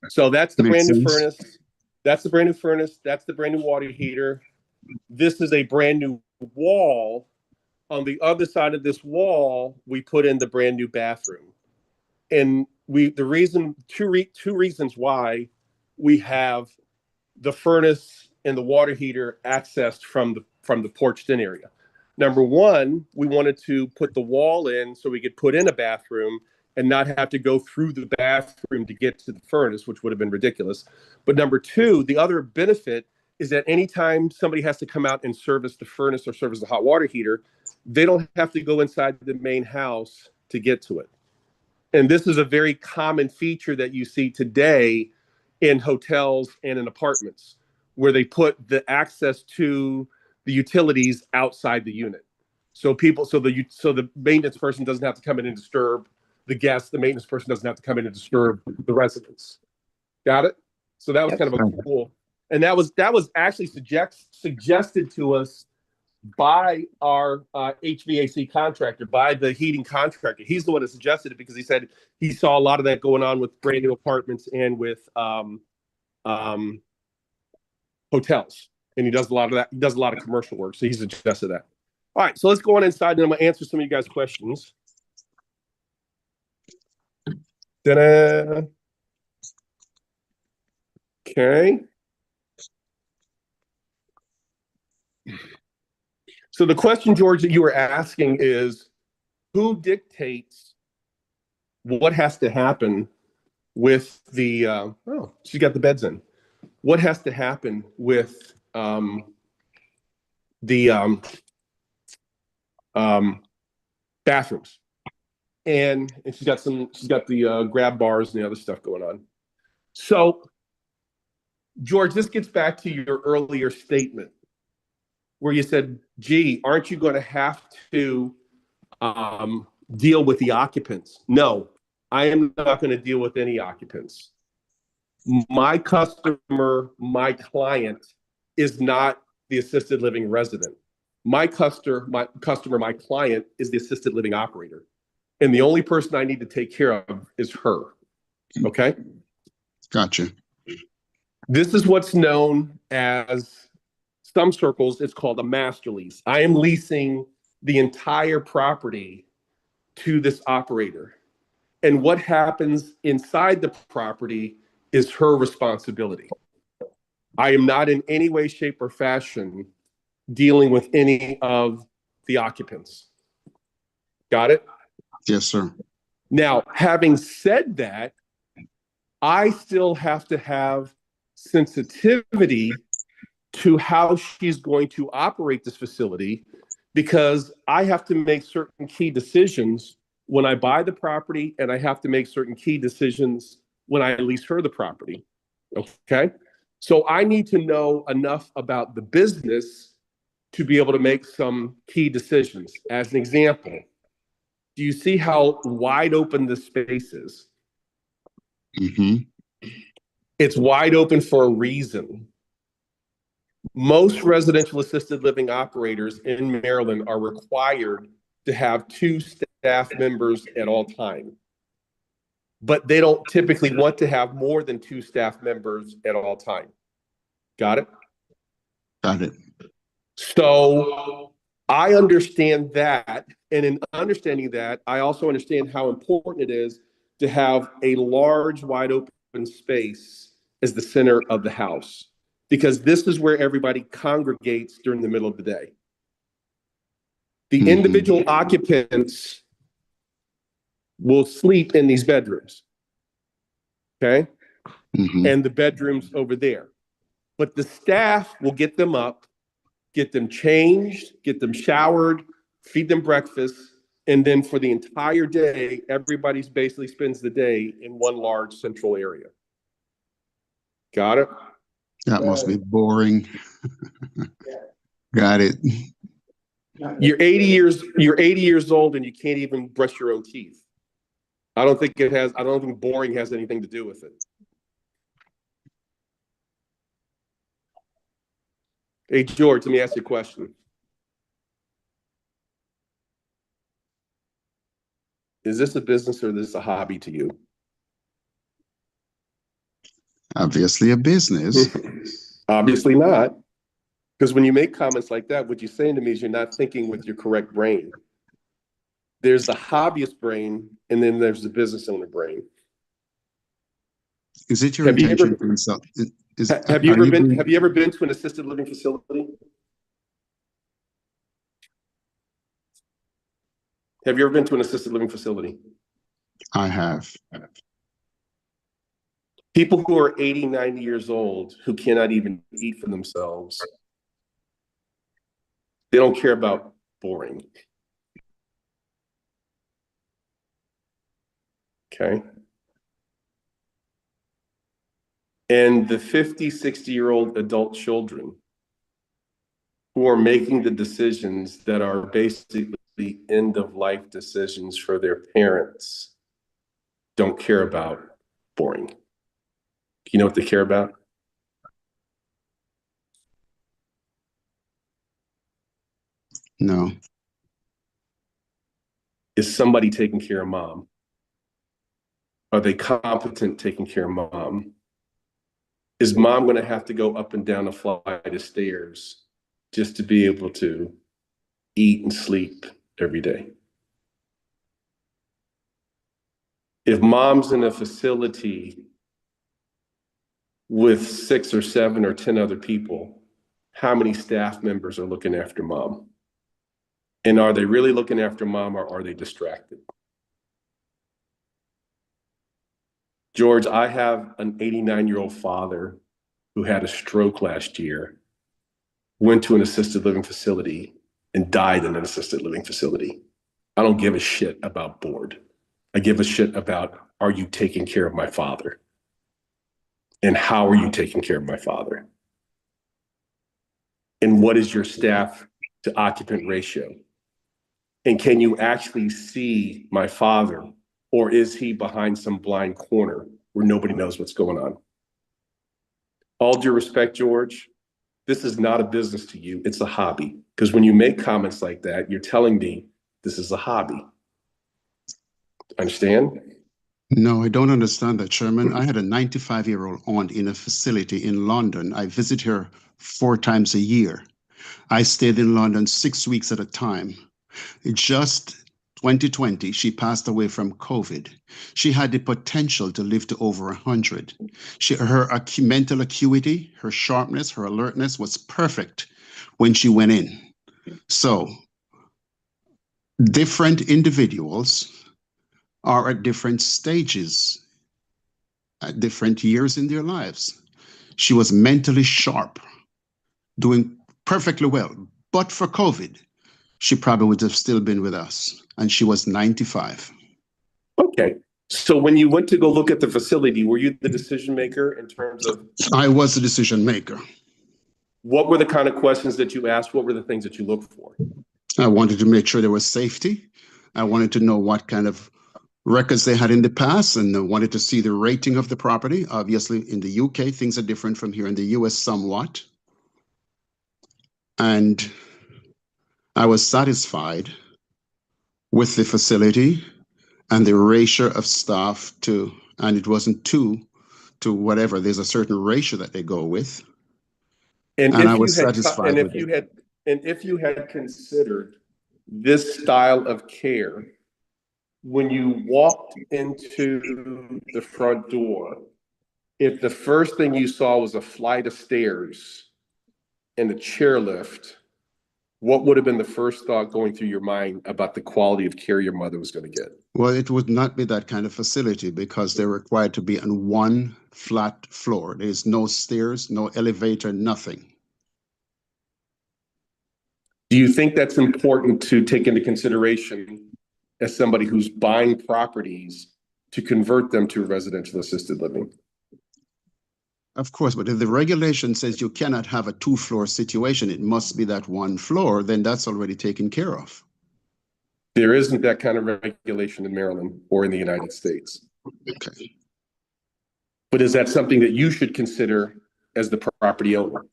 So that's the Makes brand new sense. furnace. That's the brand new furnace. That's the brand new water heater. This is a brand new wall. On the other side of this wall, we put in the brand new bathroom. And two reasons why we have the furnace and the water heater accessed from the porched in area. Number one, we wanted to put the wall in so we could put in a bathroom and not have to go through the bathroom to get to the furnace, which would have been ridiculous. But number two, the other benefit is that anytime somebody has to come out and service the furnace or service the hot water heater, they don't have to go inside the main house to get to it. And this is a very common feature that you see today in hotels and in apartments, where they put the access to the utilities outside the unit. So the maintenance person doesn't have to come in and disturb the guests. The maintenance person doesn't have to come in and disturb the residents. Got it? So that was kind of a cool. And that was actually suggested to us by our HVAC contractor, by the heating contractor. He's the one that suggested it because he said he saw a lot of that going on with brand new apartments and with hotels. And he does a lot of that. He does a lot of commercial work. So he suggested that. All right. So let's go on inside and I'm going to answer some of you guys' questions. Ta-da. Okay. So the question, George, that you were asking is, who dictates what has to happen with the, oh, she got the beds in. What has to happen with the bathrooms? And she's got the grab bars and the other stuff going on. So, George, this gets back to your earlier statement where you said, gee, aren't you going to have to deal with the occupants? No, I am not going to deal with any occupants. My customer, my client is not the assisted living resident. My client is the assisted living operator. And the only person I need to take care of is her. Okay? Gotcha. This is what's known as, some circles, it's called a master lease. I am leasing the entire property to this operator. And what happens inside the property is her responsibility. I am not in any way, shape, or fashion dealing with any of the occupants. Got it? Yes, sir. Now, having said that, I still have to have sensitivity to how she's going to operate this facility, because I have to make certain key decisions when I buy the property, and I have to make certain key decisions when I lease her the property. Okay? So I need to know enough about the business to be able to make some key decisions. As an example, do you see how wide open the space is? Mm-hmm. It's wide open for a reason. Most residential assisted living operators in Maryland are required to have 2 staff members at all time. But they don't typically want to have more than 2 staff members at all time. Got it? Got it. So I understand that. And in understanding that, I also understand how important it is to have a large, wide open space as the center of the house, because this is where everybody congregates during the middle of the day. The individual occupants will sleep in these bedrooms. Okay? Mhm. And the bedrooms over there. But the staff will get them up, get them changed, get them showered, feed them breakfast, and then for the entire day, everybody's basically spends the day in one large central area. Got it? That must be boring. Got it. You're 80 years old and you can't even brush your own teeth. I don't think boring has anything to do with it. Hey, George, let me ask you a question. Is this a business or is this a hobby to you? Obviously a business. Obviously not. Because when you make comments like that, what you're saying to me is you're not thinking with your correct brain. There's the hobbyist brain, and then there's the business owner brain. Is it your Have you intention ever- to insult? Have you ever been to an assisted living facility? Have you ever been to an assisted living facility? I have. People who are 80, 90 years old who cannot even eat for themselves, they don't care about boring. Okay. And the 50, 60-year-old adult children who are making the decisions that are basically end of life decisions for their parents don't care about boring. You know what they care about? No. Is somebody taking care of mom? Are they competent taking care of mom? Is mom going to have to go up and down a flight of stairs just to be able to eat and sleep every day? If mom's in a facility with 6 or 7 or 10 other people, how many staff members are looking after mom? And are they really looking after mom or are they distracted? George, I have an 89-year-old father who had a stroke last year, went to an assisted living facility, and died in an assisted living facility. I don't give a shit about board. I give a shit about, are you taking care of my father? And how are you taking care of my father? And what is your staff to occupant ratio? And can you actually see my father, or is he behind some blind corner where nobody knows what's going on? All due respect, George, this is not a business to you, it's a hobby. Because when you make comments like that, you're telling me this is a hobby. Understand? No, I don't understand that, Chairman. I had a 95-year-old aunt in a facility in London. I visit her 4 times a year. I stayed in London 6 weeks at a time. Just 2020, she passed away from COVID. She had the potential to live to over 100. Her mental acuity, her sharpness, her alertness was perfect when she went in. So, different individuals are at different stages, at different years in their lives. She was mentally sharp, doing perfectly well. But for COVID, she probably would have still been with us. And she was 95. Okay. So when you went to go look at the facility, were you the decision maker in terms of? I was the decision maker. What were the kind of questions that you asked? What were the things that you looked for? I wanted to make sure there was safety. I wanted to know what kind of records they had in the past, and I wanted to see the rating of the property. Obviously, in the UK, things are different from here in the US somewhat. And I was satisfied with the facility and the ratio of staff to, and it wasn't 2 to whatever, there's a certain ratio that they go with. And I was satisfied with it. And if you had considered this style of care, when you walked into the front door, if the first thing you saw was a flight of stairs and a chairlift, what would have been the first thought going through your mind about the quality of care your mother was going to get? Well, it would not be that kind of facility because they're required to be on one flat floor. There's no stairs, no elevator, nothing. Do you think that's important to take into consideration as somebody who's buying properties to convert them to residential assisted living? Of course, but if the regulation says you cannot have a two-floor situation, it must be that one floor, then that's already taken care of. There isn't that kind of regulation in Maryland or in the United States. Okay. But is that something that you should consider as the property owner?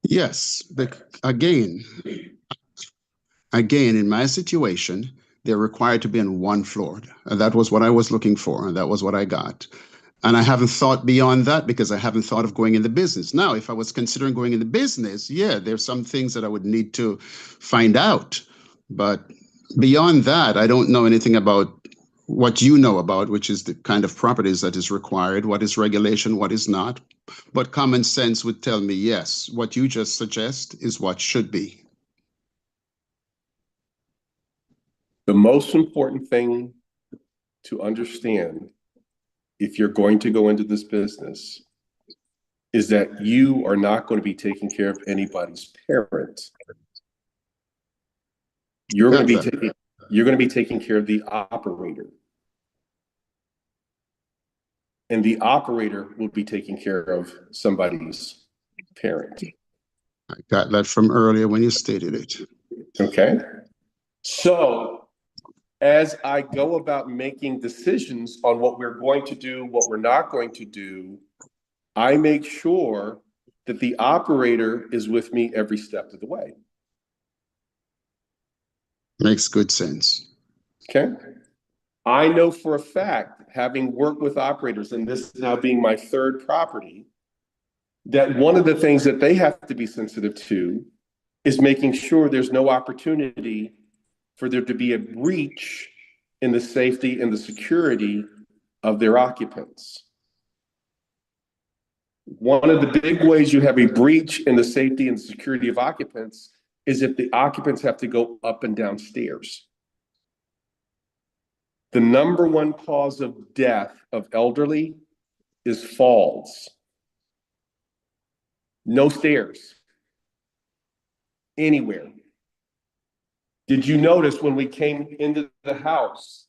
Yes, but again, in my situation, they're required to be on one floor. And that was what I was looking for, and that was what I got. And I haven't thought beyond that because I haven't thought of going in the business. Now, if I was considering going in the business, yeah, there's some things that I would need to find out. But beyond that, I don't know anything about what you know about, which is the kind of properties that is required, what is regulation, what is not. But common sense would tell me, yes, what you just suggest is what should be. The most important thing to understand if you're going to go into this business is that you are not going to be taking care of anybody's parent. You're going to be taking care of the operator. And the operator will be taking care of somebody's parent. I got that from earlier when you stated it. Okay. So as I go about making decisions on what we're going to do, what we're not going to do, I make sure that the operator is with me every step of the way. Makes good sense. Okay. I know for a fact, having worked with operators, and this now being my third property, that one of the things that they have to be sensitive to is making sure there's no opportunity for there to be a breach in the safety and the security of their occupants. One of the big ways you have a breach in the safety and security of occupants is if the occupants have to go up and down stairs. The number one cause of death of elderly is falls. No stairs. Anywhere. Did you notice when we came into the house,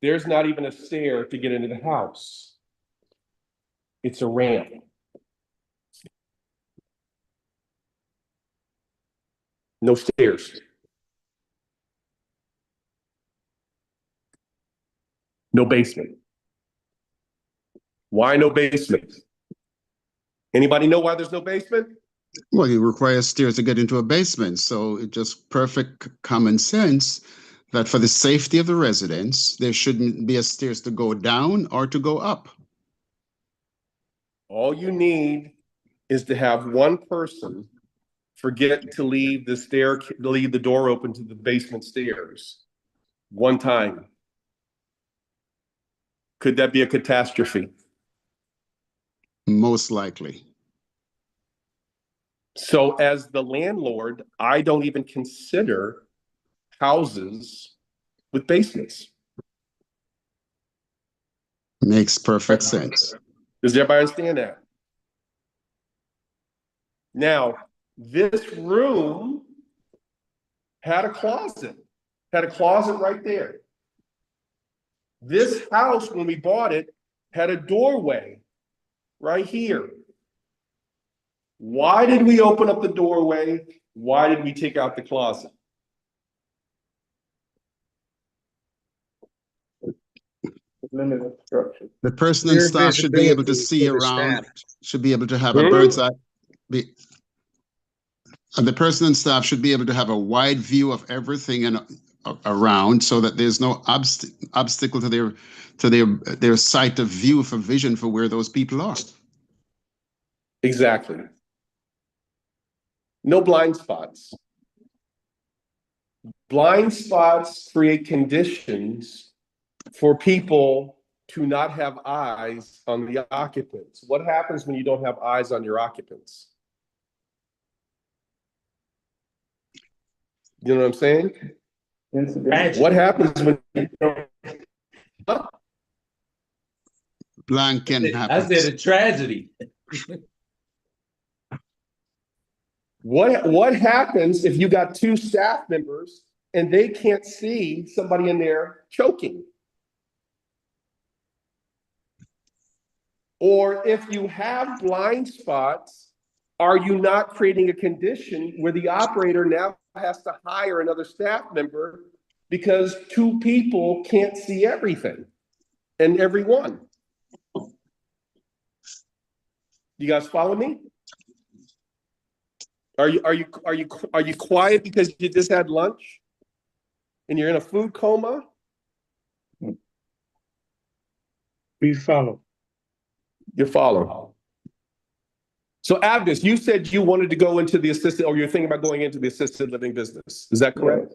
there's not even a stair to get into the house. It's a ramp. No stairs. No basement. Why no basement? Anybody know why there's no basement? Well, you require stairs to get into a basement, so it's just perfect common sense that for the safety of the residents, there shouldn't be a stairs to go down or to go up. All you need is to have one person forget to leave the door open to the basement stairs one time. Could that be a catastrophe? Most likely. So as the landlord, I don't even consider houses with basements. Makes perfect sense. Does everybody understand that? Now, this room had a closet right there. This house, when we bought it, had a doorway right here. Why did we open up the doorway? Why did we take out the closet? Limited structure. The person on Clear staff should be able to visibility see for the around, staff. should be able to have a bird's eye. And the person on staff should be able to have a wide view of everything and around, so that there's no obstacle to their sight of view for vision for where those people are. Exactly. No blind spots. Blind spots create conditions for people to not have eyes on the occupants. What happens when you don't have eyes on your occupants? You know what I'm saying? Incident. What happens when you don't? Blanking I happens. said a tragedy. What happens if you got two staff members and they can't see somebody in there choking? Or if you have blind spots, are you not creating a condition where the operator now has to hire another staff member because two people can't see everything and everyone? You guys follow me? Are you quiet because you just had lunch and you're in a food coma? We follow. You follow. So Agnes, you said you wanted to go into the assisted, or you're thinking about going into the assisted living business. Is that correct?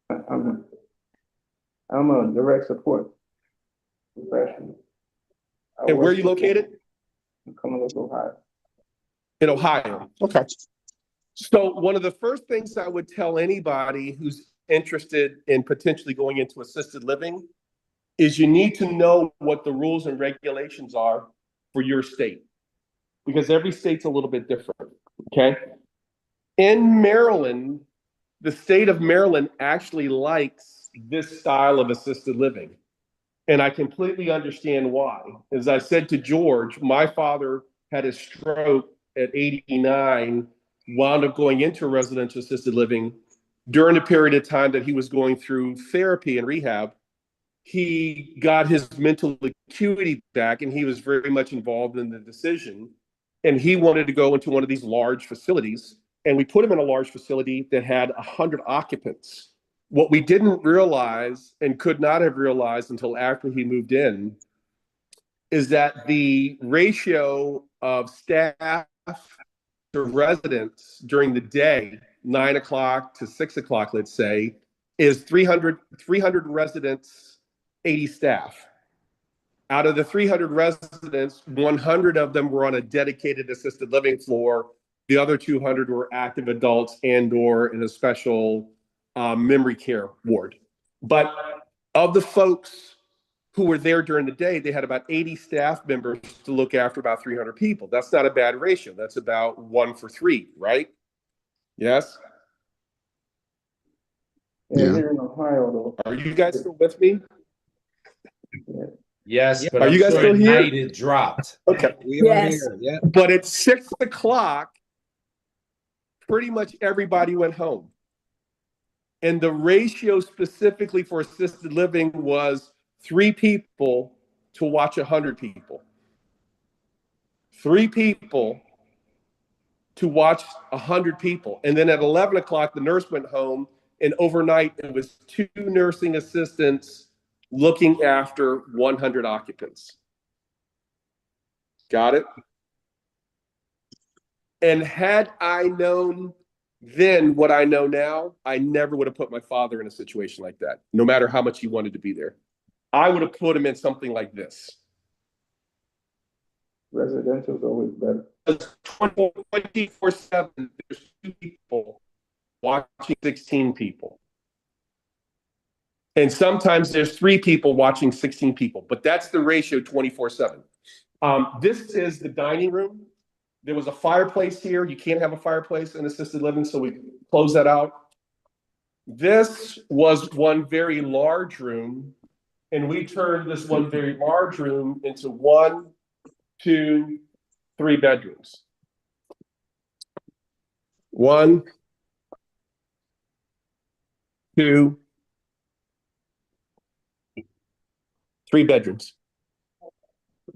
Yes. I'm a direct support professional. And where are you located? In Columbus, Ohio. In Ohio. Okay. So one of the first things I would tell anybody who's interested in potentially going into assisted living is you need to know what the rules and regulations are for your state, because every state's a little bit different, okay? In Maryland, the state of Maryland actually likes this style of assisted living. And I completely understand why. As I said to George, my father had a stroke at 89, wound up going into residential assisted living. During the period of time that he was going through therapy and rehab, he got his mental acuity back and he was very much involved in the decision. And he wanted to go into one of these large facilities. And we put him in a large facility that had 100 occupants. What we didn't realize and could not have realized until after he moved in is that the ratio of staff to residents during the day, 9 o'clock to 6 o'clock, let's say, is 300 residents, 80 staff. Out of the 300 residents, 100 of them were on a dedicated assisted living floor. The other 200 were active adults and/or in a special memory care ward. But of the folks who were there during the day, they had about 80 staff members to look after about 300 people. That's not a bad ratio. That's about 1 for 3, right? Yes? Yeah. Here in Ohio, though. Are you guys still with me? Yeah. Yes, but Are I'm you guys sure still at here? night it dropped. Okay. We are Yes. here, yeah. But at 6 o'clock, pretty much everybody went home. And the ratio specifically for assisted living was 3 people to watch 100 people. 3 people to watch 100 people. And then at 11 o'clock, the nurse went home, and overnight it was 2 nursing assistants looking after 100 occupants. Got it? And had I known then what I know now, I never would have put my father in a situation like that, no matter how much he wanted to be there. I would have put him in something like this. Residential is always better. 24/7, there's 2 people watching 16 people. And sometimes there's 3 people watching 16 people, but that's the ratio 24/7. This is the dining room. There was a fireplace here. You can't have a fireplace in assisted living, so we closed that out. This was one very large room, and we turned this one very large room into 1, 2, 3 bedrooms. 1, 2, 3 bedrooms.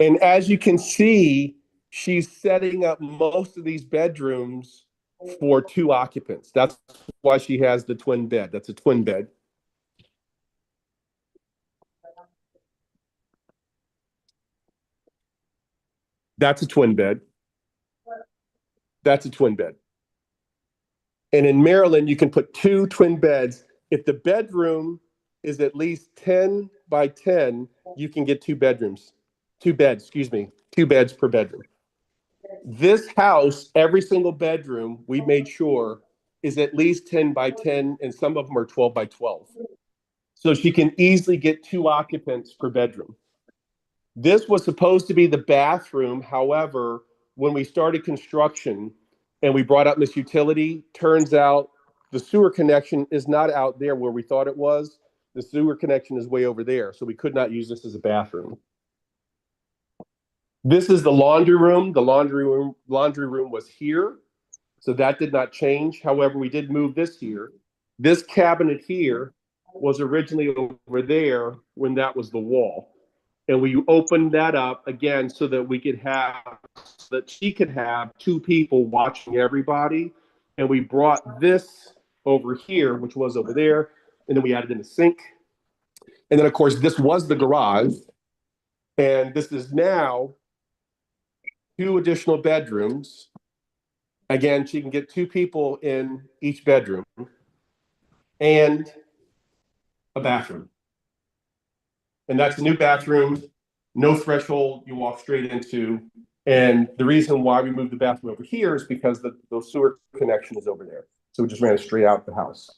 And as you can see, she's setting up most of these bedrooms for 2 occupants. That's why she has the twin bed. That's a twin bed. That's a twin bed. That's a twin bed. And in Maryland, you can put 2 twin beds. If the bedroom is at least 10 by 10, you can get 2 bedrooms. 2 beds, excuse me, 2 beds per bedroom. This house, every single bedroom, we made sure is at least 10 by 10, and some of them are 12 by 12. So she can easily get 2 occupants per bedroom. This was supposed to be the bathroom. However, when we started construction and we brought up Miss Utility, turns out the sewer connection is not out there where we thought it was. The sewer connection is way over there. So we could not use this as a bathroom. This is the laundry room. The laundry room was here. So that did not change. However, we did move this here. This cabinet here was originally over there when that was the wall. And we opened that up again so that we could have, so that she could have 2 people watching everybody. And we brought this over here, which was over there. And then we added in a sink. And then, of course, this was the garage. And this is now 2 additional bedrooms. Again, she can get 2 people in each bedroom and a bathroom. And that's a new bathroom, no threshold, you walk straight into. And the reason why we moved the bathroom over here is because the sewer connection is over there. So we just ran it straight out the house.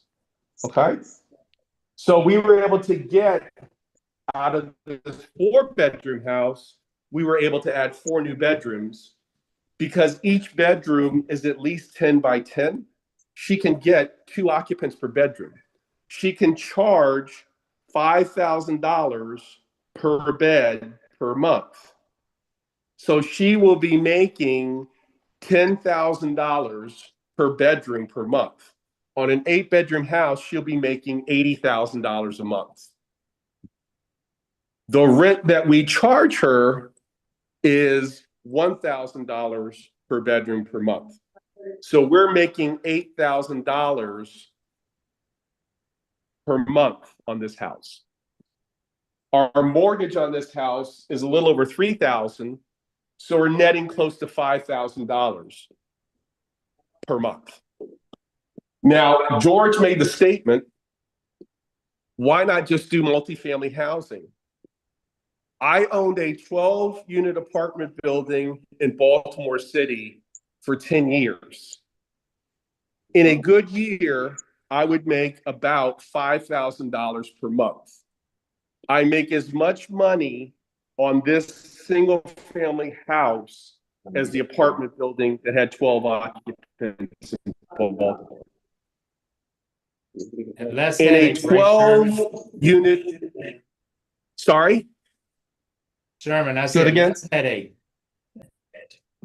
Okay? So we were able to get out of this 4-bedroom house, we were able to add 4 new bedrooms. Because each bedroom is at least 10 by 10, she can get 2 occupants per bedroom. She can charge $5,000 per bed per month. So she will be making $10,000 per bedroom per month. On an 8-bedroom house, she'll be making $80,000 a month. The rent that we charge her is $1,000 per bedroom per month. So we're making $8,000 per month on this house. Our mortgage on this house is a little over $3,000, so we're netting close to $5,000 per month. Now, George made the statement, why not just do multifamily housing? I owned a 12-unit apartment building in Baltimore City for 10 years. In a good year, I would make about $5,000 per month. I make as much money on this single-family house as the apartment building that had 12 occupants in Baltimore. Less In a headaches, right, Sherman? 12-unit, sorry? Sherman, I Say it said again? less headache.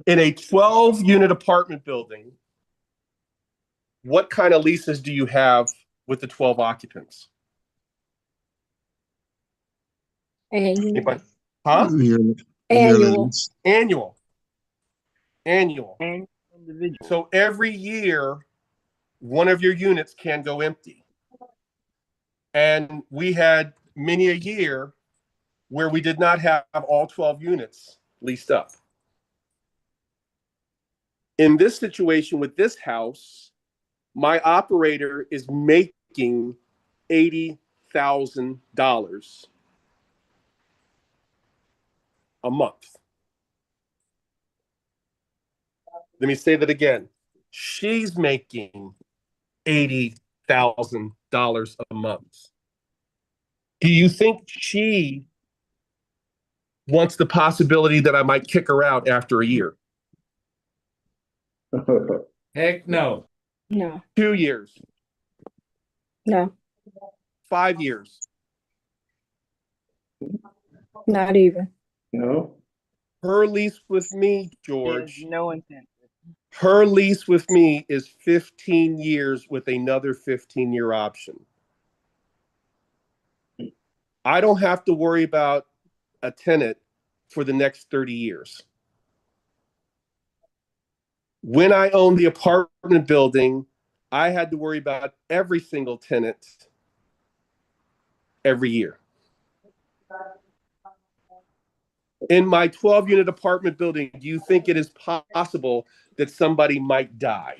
In a 12-unit apartment building, what kind of leases do you have with the 12 occupants? Annual. Anybody? Huh? Annual. Annual. So every year, one of your units can go empty. And we had many a year where we did not have all 12 units leased up. In this situation with this house, my operator is making $80,000 a month. Let me say that again. She's making $80,000 a month. Do you think she wants the possibility that I might kick her out after a year? Heck no. No, 2 years, no, 5 years. not even. No. Her lease with me, George, No intent. her lease with me is 15 years with another 15-year option. I don't have to worry about a tenant for the next 30 years. When I owned the apartment building, I had to worry about every single tenant every year. In my 12-unit apartment building, do you think it is possible that somebody might die?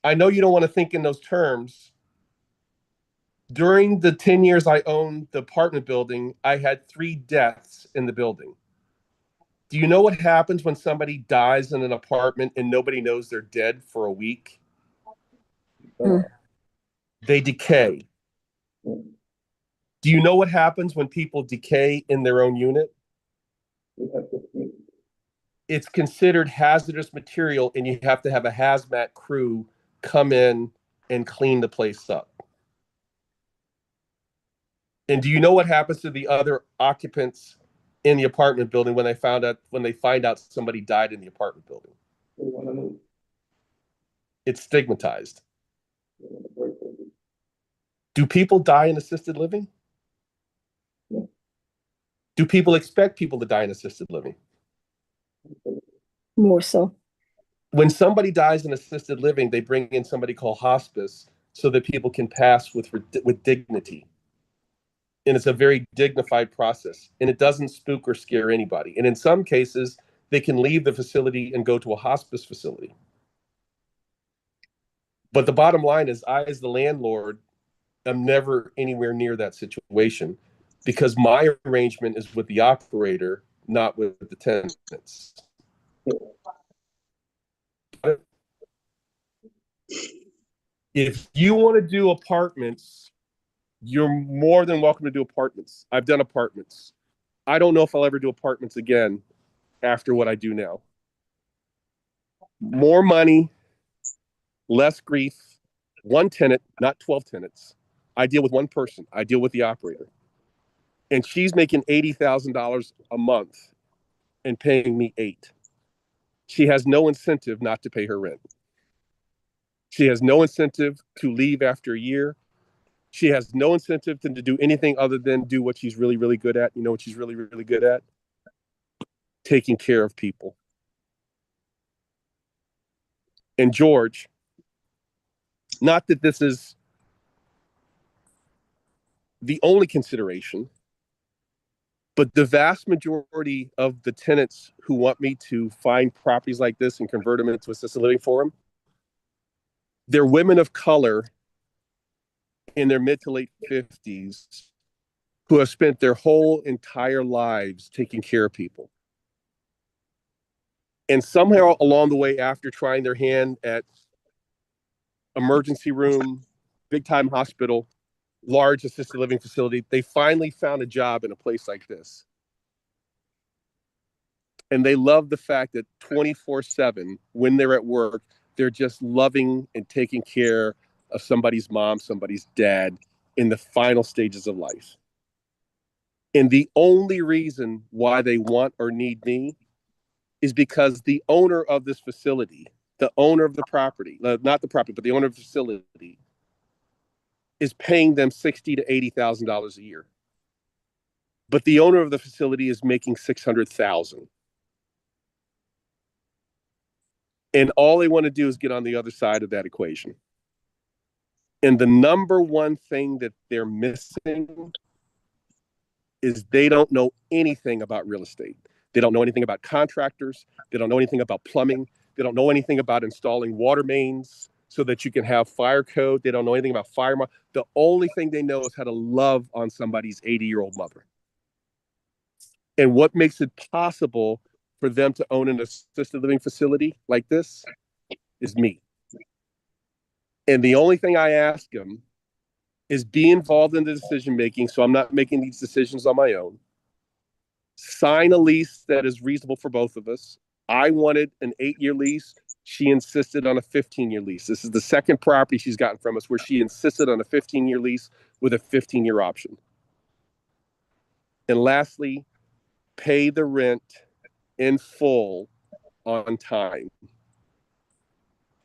I know you don't want to think in those terms, During the 10 years I owned the apartment building, I had 3 deaths in the building. Do you know what happens when somebody dies in an apartment and nobody knows they're dead for a week? They decay. Do you know what happens when people decay in their own unit? It's considered hazardous material, and you have to have a hazmat crew come in and clean the place up. And do you know what happens to the other occupants in the apartment building when they find out somebody died in the apartment building? It's stigmatized. Do people die in assisted living? Do people expect people to die in assisted living? More so. When somebody dies in assisted living, they bring in somebody called hospice so that people can pass with dignity. And it's a very dignified process, and it doesn't spook or scare anybody. And in some cases, they can leave the facility and go to a hospice facility. But the bottom line is, I, as the landlord, am never anywhere near that situation because my arrangement is with the operator, not with the tenants. If you want to do apartments, you're more than welcome to do apartments. I've done apartments. I don't know if I'll ever do apartments again after what I do now. More money, less grief, one tenant, not 12 tenants. I deal with one person. I deal with the operator. And she's making $80,000 a month and paying me $8,000. She has no incentive not to pay her rent. She has no incentive to leave after a year. She has no incentive to do anything other than do what she's really, really good at. You know what she's really, really good at? Taking care of people. And George, not that this is the only consideration, but the vast majority of the tenants who want me to find properties like this and convert them into assisted living for them, they're women of color in their mid to late 50s who have spent their whole entire lives taking care of people. And somehow along the way, after trying their hand at emergency room, big time hospital, large assisted living facility, they finally found a job in a place like this. And they love the fact that 24/7, when they're at work, they're just loving and taking care of somebody's mom, somebody's dad in the final stages of life. And the only reason why they want or need me is because the owner of this facility, the owner of the property, not the property, but the owner of the facility, is paying them $60,000 to $80,000 a year. But the owner of the facility is making $600,000. And all they want to do is get on the other side of that equation. And the number one thing that they're missing is they don't know anything about real estate. They don't know anything about contractors. They don't know anything about plumbing. They don't know anything about installing water mains so that you can have fire code. They don't know anything about fire. The only thing they know is how to love on somebody's 80-year-old mother. And what makes it possible for them to own an assisted living facility like this is me. And the only thing I ask them is be involved in the decision making, so I'm not making these decisions on my own. Sign a lease that is reasonable for both of us. I wanted an 8-year lease. She insisted on a 15-year lease. This is the second property she's gotten from us where she insisted on a 15-year lease with a 15-year option. And lastly, pay the rent in full on time.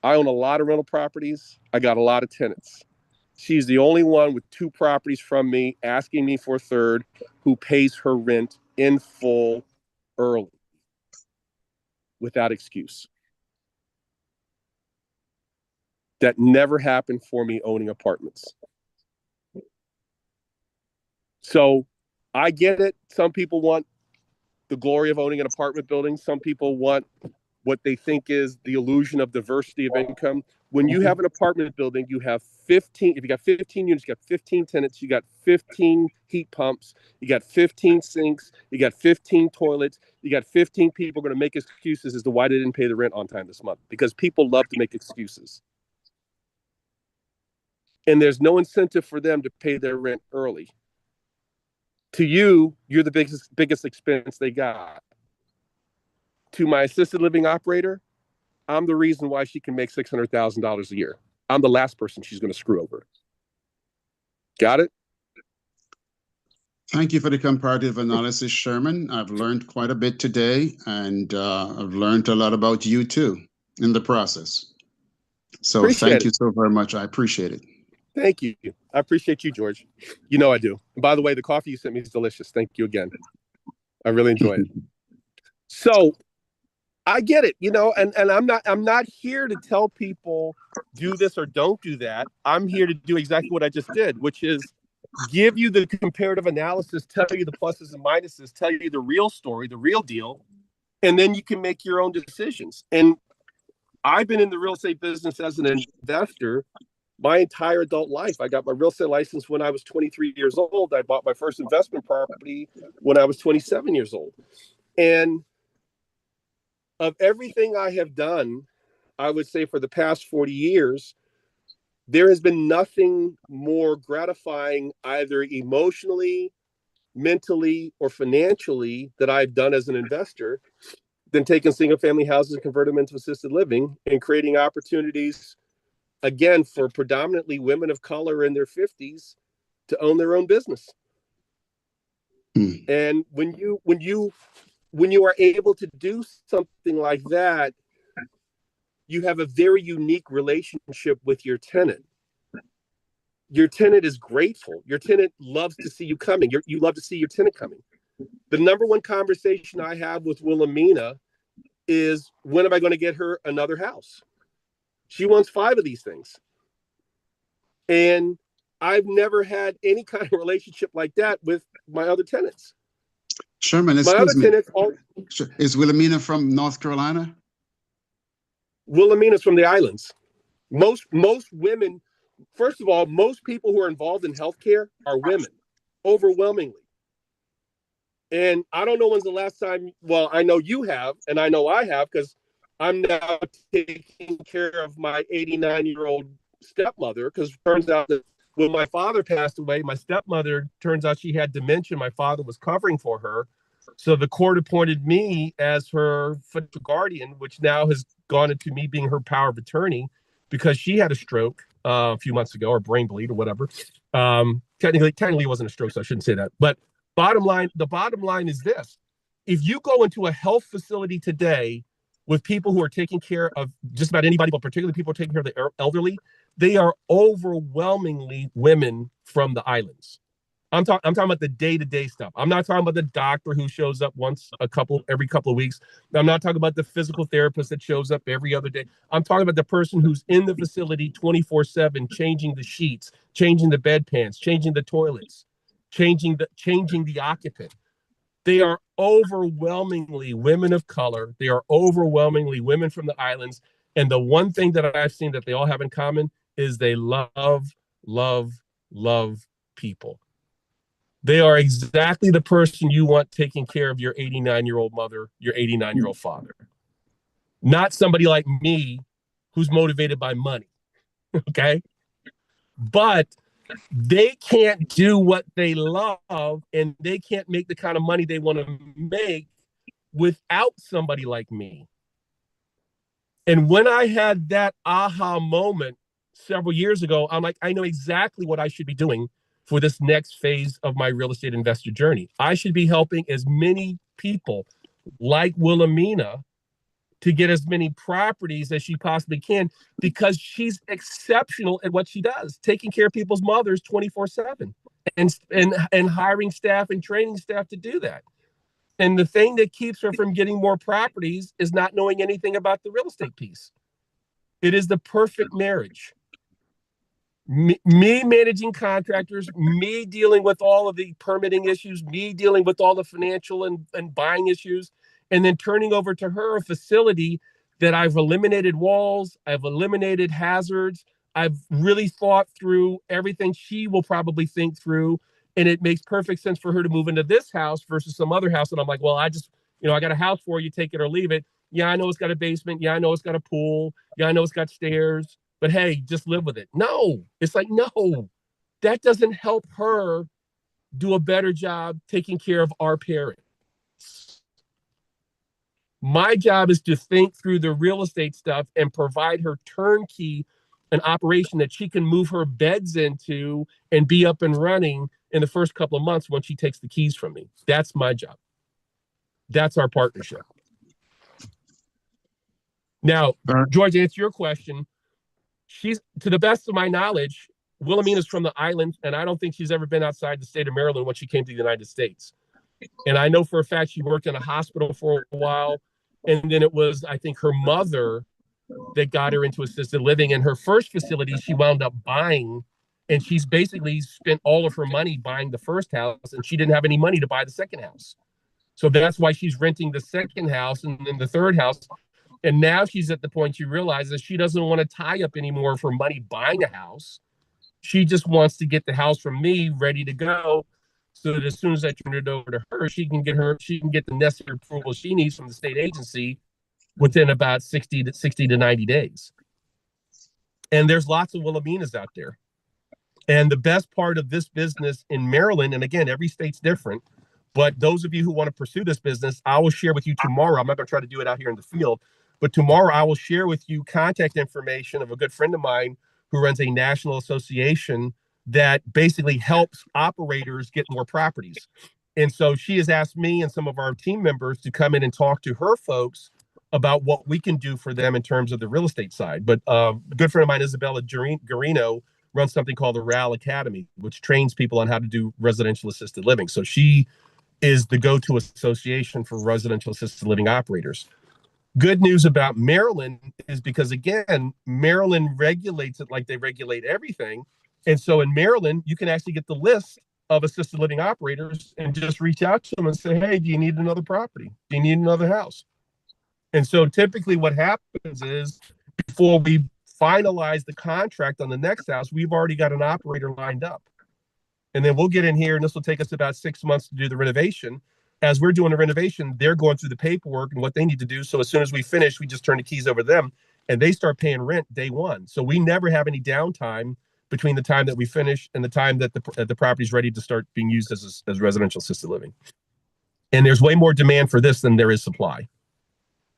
I own a lot of rental properties. I got a lot of tenants. She's the only one with 2 properties from me, asking me for a third, who pays her rent in full early without excuse. That never happened for me owning apartments. So I get it. Some people want the glory of owning an apartment building. Some people want what they think is the illusion of diversity of income. When you have an apartment building, you have 15, if you got 15 units, you got 15 tenants, you got 15 heat pumps, you got 15 sinks, you got 15 toilets, you got 15 people going to make excuses as to why they didn't pay the rent on time this month, because people love to make excuses. And there's no incentive for them to pay their rent early. To you, you're the biggest expense they got. To my assisted living operator, I'm the reason why she can make $600,000 a year. I'm the last person she's going to screw over. Got it? Thank you for the comparative analysis, Sherman. I've learned quite a bit today, and I've learned a lot about you too in the process. So thank you so very much. I appreciate it. Thank you. I appreciate you, George. You know I do. And by the way, the coffee you sent me is delicious. Thank you again. I really enjoy it. So I get it, and I'm not here to tell people do this or don't do that. I'm here to do exactly what I just did, which is give you the comparative analysis, tell you the pluses and minuses, tell you the real story, the real deal, and then you can make your own decisions. And I've been in the real estate business as an investor my entire adult life. I got my real estate license when I was 23 years old. I bought my first investment property when I was 27 years old. And of everything I have done, I would say for the past 40 years, there has been nothing more gratifying, either emotionally, mentally, or financially, that I've done as an investor than taking single family houses and converting them into assisted living and creating opportunities, again, for predominantly women of color in their 50s to own their own business. And when you are able to do something like that, you have a very unique relationship with your tenant. Your tenant is grateful. Your tenant loves to see you coming. You love to see your tenant coming. The number one conversation I have with Wilhelmina is, when am I going to get her another house? She wants 5 of these things. And I've never had any kind of relationship like that with my other tenants. Sherman, excuse me. Is Wilhelmina from North Carolina? Wilhelmina's from the islands. Most women, first of all, most people who are involved in healthcare are women, overwhelmingly. And I don't know when's the last time, well, I know you have, and I know I have, because I'm now taking care of my 89-year-old stepmother, because it turns out that when my father passed away, my stepmother, turns out she had dementia. My father was covering for her. So the court appointed me as her financial guardian, which now has gone into me being her power of attorney, because she had a stroke a few months ago, or brain bleed or whatever. Technically it wasn't a stroke, so I shouldn't say that. But the bottom line is this. If you go into a health facility today with people who are taking care of just about anybody, but particularly people who are taking care of the elderly, they are overwhelmingly women from the islands. I'm talking about the day-to-day stuff. I'm not talking about the doctor who shows up every couple of weeks. I'm not talking about the physical therapist that shows up every other day. I'm talking about the person who's in the facility 24/7, changing the sheets, changing the bedpans, changing the toilets, changing the occupant. They are overwhelmingly women of color. They are overwhelmingly women from the islands. And the one thing that I've seen that they all have in common is they love people. They are exactly the person you want taking care of your 89-year-old mother, your 89-year-old father. Not somebody like me who's motivated by money, okay? But they can't do what they love, and they can't make the kind of money they want to make without somebody like me. And when I had that aha moment several years ago, I'm like, I know exactly what I should be doing for this next phase of my real estate investor journey. I should be helping as many people like Wilhelmina to get as many properties as she possibly can, because she's exceptional at what she does, taking care of people's mothers 24/7 and hiring staff and training staff to do that. And the thing that keeps her from getting more properties is not knowing anything about the real estate piece. It is the perfect marriage. Me managing contractors, me dealing with all of the permitting issues, me dealing with all the financial and buying issues, and then turning over to her a facility that I've eliminated walls, I've eliminated hazards, I've really thought through everything she will probably think through, and it makes perfect sense for her to move into this house versus some other house. And I'm like, well, I just, I got a house for you, take it or leave it. Yeah, I know it's got a basement. Yeah, I know it's got a pool. Yeah, I know it's got stairs, but hey, just live with it. No, it's like, no, that doesn't help her do a better job taking care of our parents. My job is to think through the real estate stuff and provide her turnkey an operation that she can move her beds into and be up and running in the first couple of months when she takes the keys from me. That's my job. That's our partnership. Now, George, to answer your question, she's, to the best of my knowledge, Wilhelmina's from the island, and I don't think she's ever been outside the state of Maryland when she came to the United States. And I know for a fact she worked in a hospital for a while, and then it was, I think, her mother that got her into assisted living. And her first facility, she wound up buying, and she's basically spent all of her money buying the first house, and she didn't have any money to buy the second house. So that's why she's renting the second house and then the third house. And now she's at the point she realizes she doesn't want to tie up anymore for money buying a house. She just wants to get the house from me ready to go, so that as soon as I turn it over to her, she can get the necessary approval she needs from the state agency within about 60 to 90 days. And there's lots of Wilhelminas out there. And the best part of this business in Maryland, and again, every state's different, but those of you who want to pursue this business, I will share with you tomorrow. I'm not going to try to do it out here in the field, but tomorrow I will share with you contact information of a good friend of mine who runs a national association that basically helps operators get more properties. And so she has asked me and some of our team members to come in and talk to her folks about what we can do for them in terms of the real estate side. But a good friend of mine, Isabella Garino, runs something called the RAL Academy, which trains people on how to do residential assisted living. So she is the go-to association for residential assisted living operators. Good news about Maryland is because, again, Maryland regulates it like they regulate everything. And so in Maryland, you can actually get the list of assisted living operators and just reach out to them and say, hey, do you need another property? Do you need another house? And so typically what happens is, before we finalize the contract on the next house, we've already got an operator lined up. And then we'll get in here, and this will take us about 6 months to do the renovation. As we're doing the renovation, they're going through the paperwork and what they need to do. So as soon as we finish, we just turn the keys over to them, and they start paying rent day one. So we never have any downtime between the time that we finish and the time that the property is ready to start being used as residential assisted living. And there's way more demand for this than there is supply.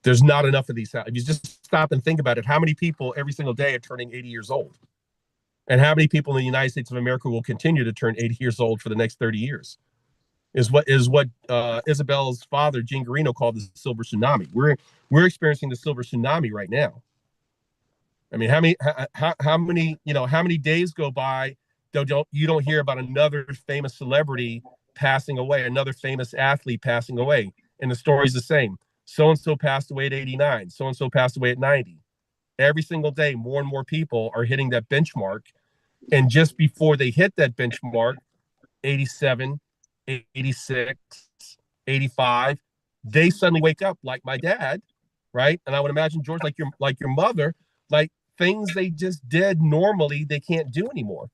There's not enough of these. If you just stop and think about it, how many people every single day are turning 80 years old? And how many people in the United States of America will continue to turn 80 years old for the next 30 years? Is what Isabella's father, Gene Garino, called the silver tsunami. We're experiencing the silver tsunami right now. I mean, how many days go by that you don't hear about another famous celebrity passing away, another famous athlete passing away, and the story's the same. So-and-so passed away at 89. So-and-so passed away at 90. Every single day, more and more people are hitting that benchmark. And just before they hit that benchmark, 87, 86, 85, they suddenly wake up like my dad, right? And I would imagine, George, like your mother, like things they just did normally, they can't do anymore.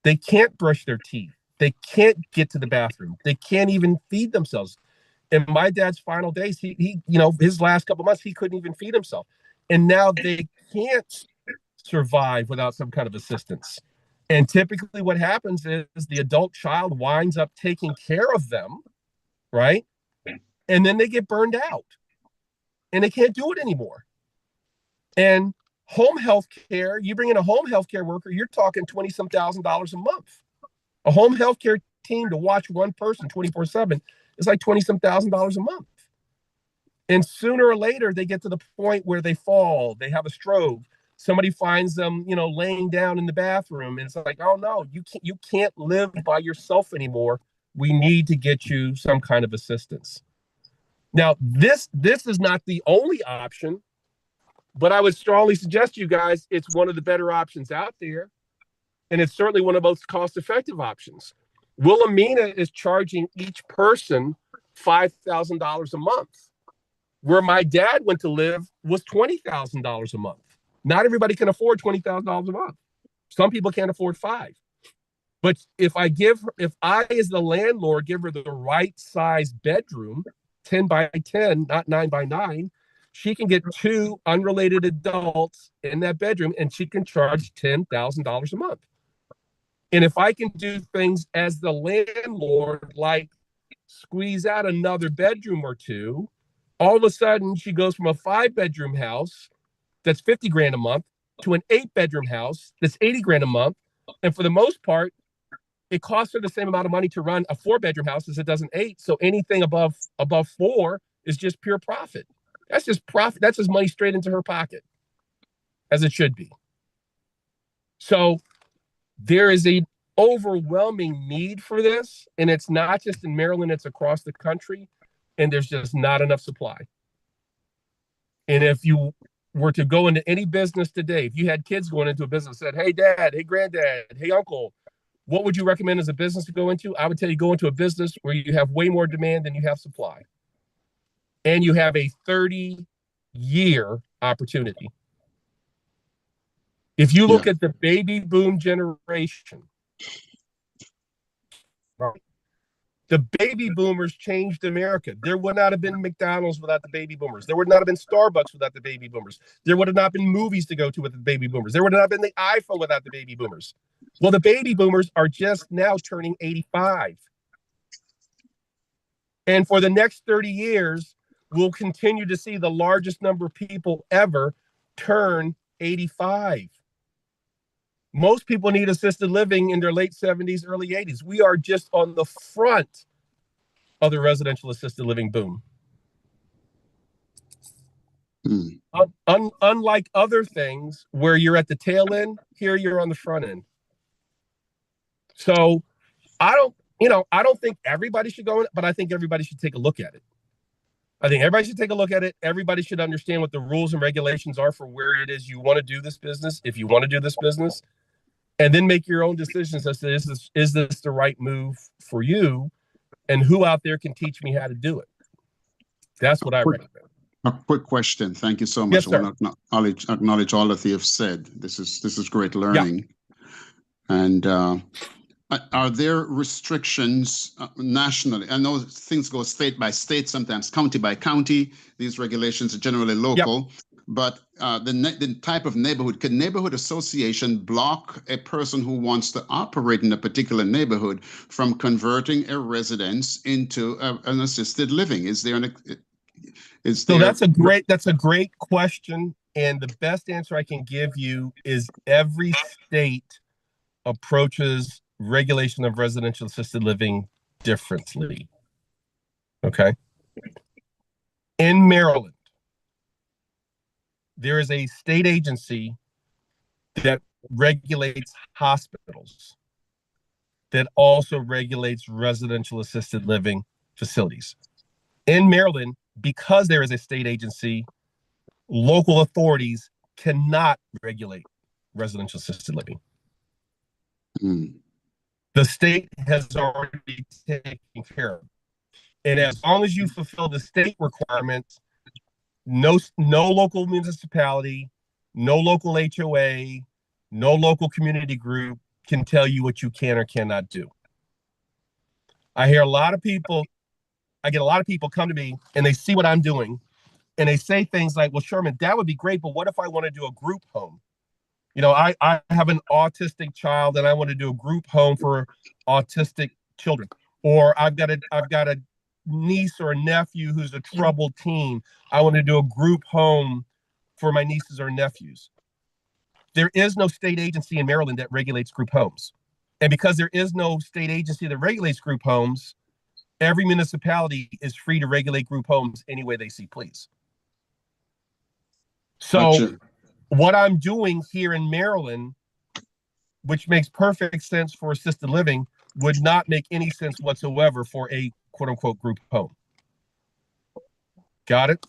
They can't brush their teeth. They can't get to the bathroom. They can't even feed themselves. In my dad's final days, he his last couple of months, he couldn't even feed himself. And now they can't survive without some kind of assistance. And typically what happens is the adult child winds up taking care of them, right? And then they get burned out and they can't do it anymore. And home health care, you bring in a home health care worker, you're talking $20-some thousand a month. A home health care team to watch one person 24/7 is like $20-some thousand a month. And sooner or later, they get to the point where they fall, they have a stroke. Somebody finds them, laying down in the bathroom. And it's like, oh no, you can't live by yourself anymore. We need to get you some kind of assistance. Now, this is not the only option, but I would strongly suggest to you guys, it's one of the better options out there. And it's certainly one of the most cost-effective options. Wilhelmina is charging each person $5,000 a month. Where my dad went to live was $20,000 a month. Not everybody can afford $20,000 a month. Some people can't afford $5,000. But if I, as the landlord, give her the right size bedroom, 10 by 10, not 9 by 9, she can get 2 unrelated adults in that bedroom and she can charge $10,000 a month. And if I can do things as the landlord, like squeeze out another bedroom or 2, all of a sudden she goes from a 5-bedroom house that's 50 grand a month to an 8-bedroom house that's 80 grand a month. And for the most part, it costs her the same amount of money to run a 4-bedroom house as it does an 8. So anything above 4 is just pure profit. That's just profit. That's just money straight into her pocket, as it should be. So there is an overwhelming need for this, and it's not just in Maryland, it's across the country, and there's just not enough supply. And if you were to go into any business today, if you had kids going into a business and said, hey, dad, hey, granddad, hey, uncle, what would you recommend as a business to go into? I would tell you go into a business where you have way more demand than you have supply. And you have a 30-year opportunity. If you look at the baby boom generation, right, the baby boomers changed America. There would not have been McDonald's without the baby boomers. There would not have been Starbucks without the baby boomers. There would have not been movies to go to with the baby boomers. There would not have been the iPhone without the baby boomers. Well, the baby boomers are just now turning 85. And for the next 30 years, we'll continue to see the largest number of people ever turn 85. Most people need assisted living in their late 70s, early 80s. We are just on the front of the residential assisted living boom. Unlike other things where you're at the tail end, here you're on the front end. So I don't think everybody should go in, but I think everybody should take a look at it. I think everybody should take a look at it. Everybody should understand what the rules and regulations are for where it is you want to do this business, if you want to do this business, and then make your own decisions as to is this the right move for you, and who out there can teach me how to do it. That's what I recommend. A quick question. Thank you so much. Yes, sir. I want to acknowledge all that you have said. This is great learning. Yeah. And are there restrictions nationally? I know things go state by state, sometimes county by county. These regulations are generally local. Yep. But the type of neighborhood, can neighborhood association block a person who wants to operate in a particular neighborhood from converting a residence into an assisted living? That's a great question. And the best answer I can give you is every state approaches regulation of residential assisted living differently. Okay. In Maryland, there is a state agency that regulates hospitals that also regulates residential assisted living facilities. In Maryland, because there is a state agency, local authorities cannot regulate residential assisted living. The state has already taken care of it. And as long as you fulfill the state requirements, no local municipality, no local HOA, no local community group can tell you what you can or cannot do. I get a lot of people come to me and they see what I'm doing and they say things like, well, Sherman, that would be great, but what if I want to do a group home? You know, I have an autistic child and I want to do a group home for autistic children. Or I've got a niece or a nephew who's a troubled teen. I want to do a group home for my nieces or nephews. There is no state agency in Maryland that regulates group homes. And because there is no state agency that regulates group homes, every municipality is free to regulate group homes any way they see please. So gotcha. What I'm doing here in Maryland, which makes perfect sense for assisted living, would not make any sense whatsoever for a quote unquote group home. Got it?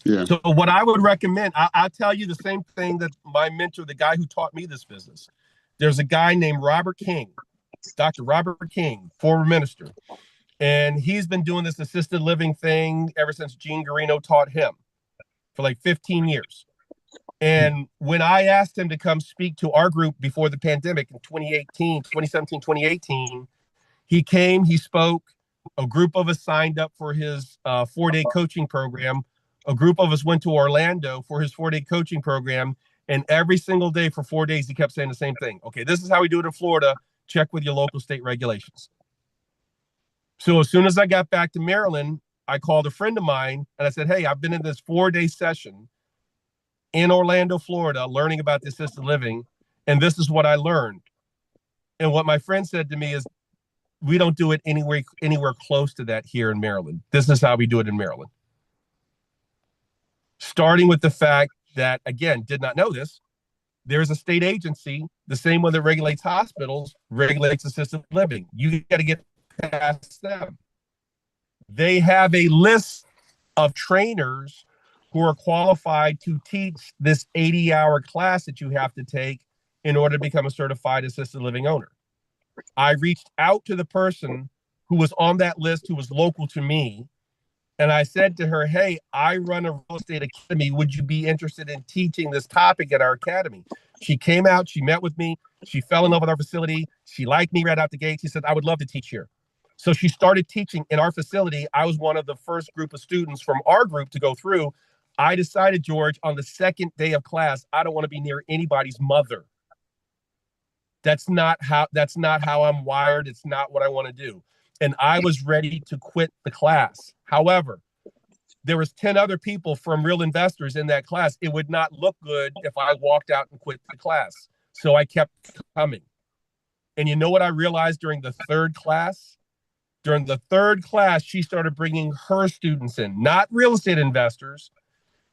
Yeah. So what I would recommend, I'll tell you the same thing that my mentor, the guy who taught me this business. There's a guy named Robert King, Dr. Robert King, former minister. And he's been doing this assisted living thing ever since Gene Garino taught him for like 15 years. And when I asked him to come speak to our group before the pandemic in 2017, 2018, he came, he spoke. A group of us signed up for his 4-day coaching program. A group of us went to Orlando for his 4-day coaching program. And every single day for 4 days, he kept saying the same thing. Okay, this is how we do it in Florida. Check with your local state regulations. So as soon as I got back to Maryland, I called a friend of mine and I said, hey, I've been in this 4-day session in Orlando, Florida, learning about the assisted living. And this is what I learned. And what my friend said to me is, we don't do it anywhere close to that here in Maryland. This is how we do it in Maryland. Starting with the fact that, again, did not know this, there's a state agency, the same one that regulates hospitals, regulates assisted living. You got to get past them. They have a list of trainers who are qualified to teach this 80-hour class that you have to take in order to become a certified assisted living owner. I reached out to the person who was on that list, who was local to me, and I said to her, hey, I run a real estate academy. Would you be interested in teaching this topic at our academy? She came out, she met with me, she fell in love with our facility. She liked me right out the gate. She said, I would love to teach here. So she started teaching in our facility. I was one of the first group of students from our group to go through. I decided, George, on the second day of class, I don't want to be near anybody's mother. That's not how I'm wired. It's not what I want to do. And I was ready to quit the class. However, there was 10 other people from Real Investors in that class. It would not look good if I walked out and quit the class. So I kept coming. And you know what I realized during the third class? During the third class, she started bringing her students in, not real estate investors.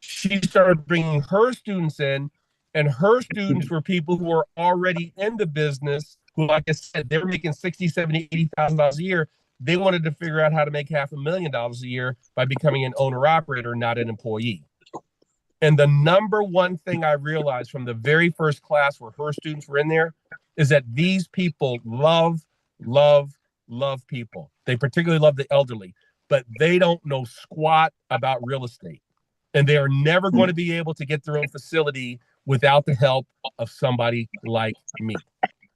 She started bringing her students in, and her students were people who were already in the business, who, like I said, they're making $60,000, $70,000, $80,000 a year. They wanted to figure out how to make $500,000 a year by becoming an owner-operator, not an employee. And the number one thing I realized from the very first class where her students were in there is that these people love people. They particularly love the elderly, but they don't know squat about real estate. And they are never going to be able to get their own facility without the help of somebody like me.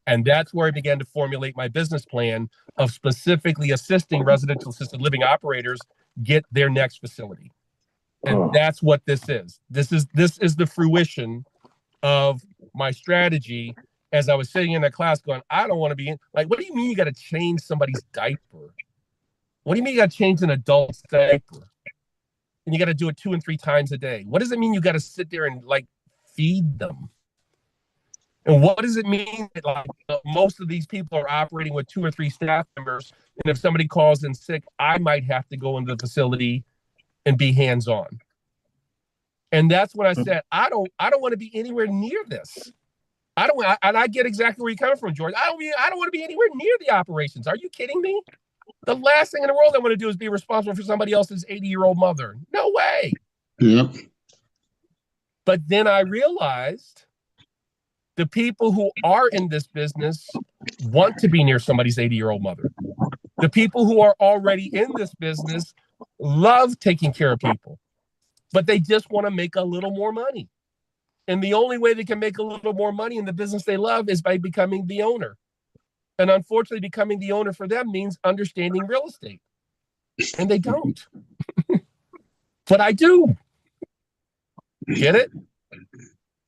And that's where I began to formulate my business plan of specifically assisting residential assisted living operators get their next facility. And that's what this is. This is the fruition of my strategy. As I was sitting in that class going, I don't want to be in, like, what do you mean you got to change somebody's diaper? What do you mean you got to change an adult's diaper? And you got to do it 2 and 3 times a day. What does it mean you got to sit there and like feed them? And what does it mean that like most of these people are operating with 2 or 3 staff members, and if somebody calls in sick, I might have to go into the facility and be hands-on. And that's when I said, I don't want to be anywhere near this. And I get exactly where you're coming from, George. I don't want to be anywhere near the operations. Are you kidding me? The last thing in the world I want to do is be responsible for somebody else's 80-year-old mother. No way. Yep. But then I realized the people who are in this business want to be near somebody's 80-year-old mother. The people who are already in this business love taking care of people, but they just want to make a little more money. And the only way they can make a little more money in the business they love is by becoming the owner. And unfortunately, becoming the owner for them means understanding real estate. And they don't. But I do. Get it?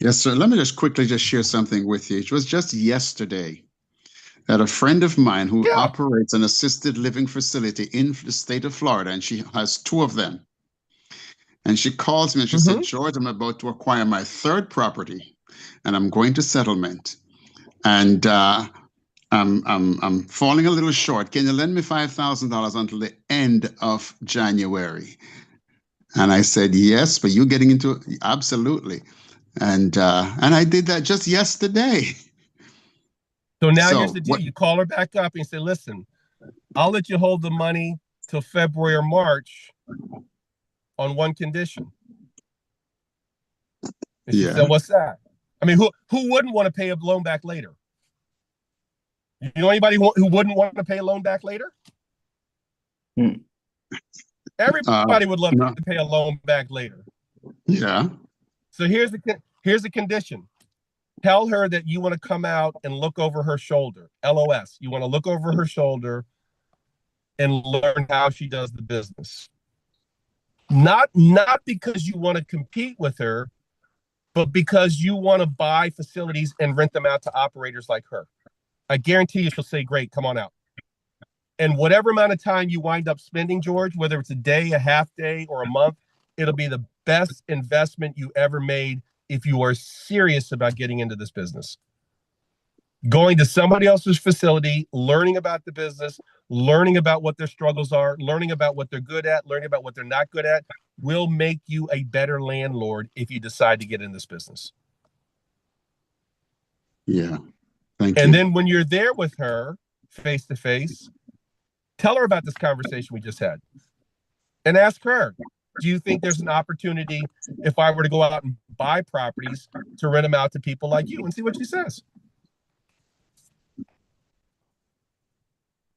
Yes, sir. Let me just quickly share something with you. It was just yesterday that a friend of mine who operates an assisted living facility in the state of Florida, and she has 2 of them. And she calls me and she said, George, I'm about to acquire my 3rd property and I'm going to settlement. And I'm falling a little short. Can you lend me $5,000 until the end of January? And I said, yes, but you're getting into it. Absolutely. And I did that just yesterday. So now here's the deal. You call her back up and say, listen, I'll let you hold the money till February or March on one condition. And she said, what's that? I mean, who wouldn't want to pay a loan back later? You know anybody who wouldn't want to pay a loan back later? Everybody would love no. to pay a loan back later. Yeah. So here's the condition. Tell her that you want to come out and look over her shoulder. LOS. You want to look over her shoulder and learn how she does the business. Not because you want to compete with her, but because you want to buy facilities and rent them out to operators like her. I guarantee you she'll say, great, come on out. And whatever amount of time you wind up spending, George, whether it's a day, a half day, or a month, it'll be the best investment you ever made if you are serious about getting into this business. Going to somebody else's facility, learning about the business, learning about what their struggles are, learning about what they're good at, learning about what they're not good at, will make you a better landlord if you decide to get in this business. Yeah. Thank you. And then when you're there with her face to face, tell her about this conversation we just had and ask her, do you think there's an opportunity if I were to go out and buy properties to rent them out to people like you, and see what she says?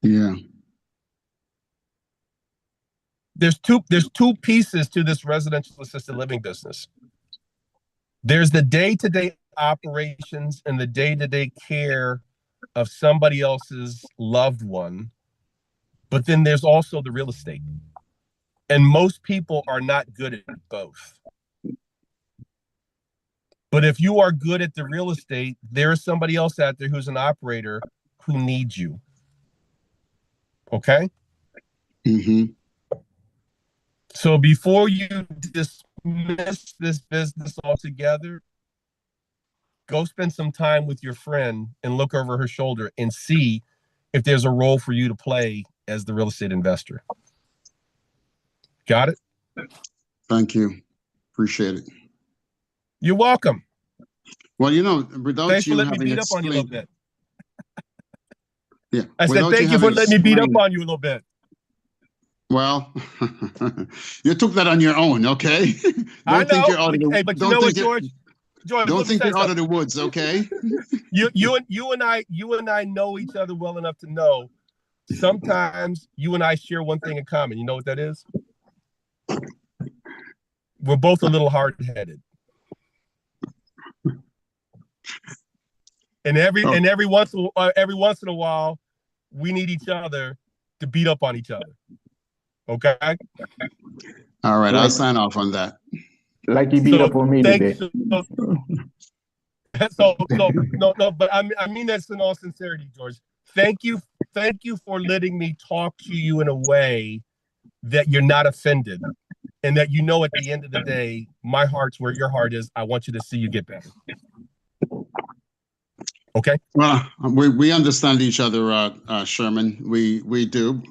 Yeah. There's two pieces to this residential assisted living business. There's the day-to-day operations and the day-to-day care of somebody else's loved one, but then there's also the real estate. And most people are not good at both. But if you are good at the real estate, there is somebody else out there who's an operator who needs you. Okay? Mm-hmm. So before you dismiss this business altogether, go spend some time with your friend and look over her shoulder and see if there's a role for you to play as the real estate investor. Got it? Thank you. Appreciate it. You're welcome. Well, you know, without Thanks for you letting me having beat up on you a little explained, bit. yeah, I said, without thank you for having letting me beat up explained- on you a little bit. Well, you took that on your own, okay? I Don't think know. you're out of the, Hey, but you don't know what, think you're- George? George, Don't let me think say you're out of something. the woods, okay? You and I know each other well enough to know sometimes you and I share one thing in common. You know what that is? We're both a little hard-headed. And every once in a while, we need each other to beat up on each other. Okay? All right, I'll sign off on that. Like you beat up on me today. So no, but I mean that's in all sincerity, George. Thank you for letting me talk to you in a way that you're not offended, and that you know at the end of the day, my heart's where your heart is. I want you to see you get better. Okay. Well, we understand each other, Sherman. We do.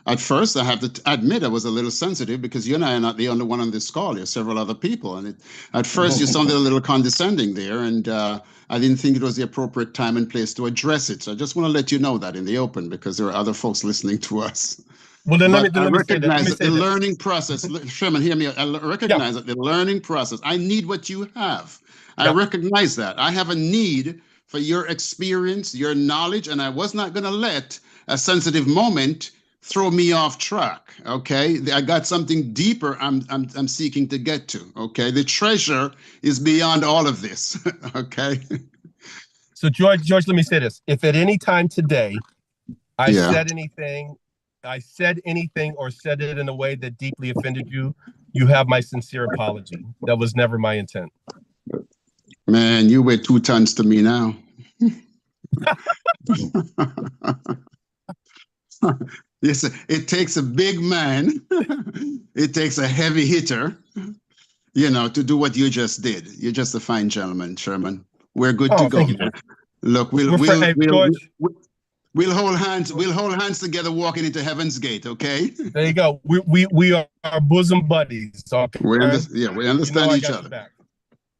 At first, I have to admit I was a little sensitive because you and I are not the only one on this call. There's several other people, and at first you sounded a little condescending there, and I didn't think it was the appropriate time and place to address it. So I just want to let you know that in the open because there are other folks listening to us. Well, then But let I me say that. recognize that the learning process. Sherman, hear me. I recognize that the learning process. I need what you have. I recognize that. I have a need for your experience, your knowledge, and I was not going to let a sensitive moment throw me off track. Okay, I got something deeper. I'm seeking to get to. Okay, the treasure is beyond all of this. Okay. So George, let me say this: if at any time today I Yeah. said anything or said it in a way that deeply offended you, you have my sincere apology. That was never my intent. Man, you weigh 2 tons to me now. Yes, it takes a big man. It takes a heavy hitter, to do what you just did. You're just a fine gentleman, Sherman. We're good to go. Thank you, George. Look, George. We'll hold hands. We'll hold hands together, walking into Heaven's Gate. Okay. There you go. We are bosom buddies. Okay. We understand each other. Back.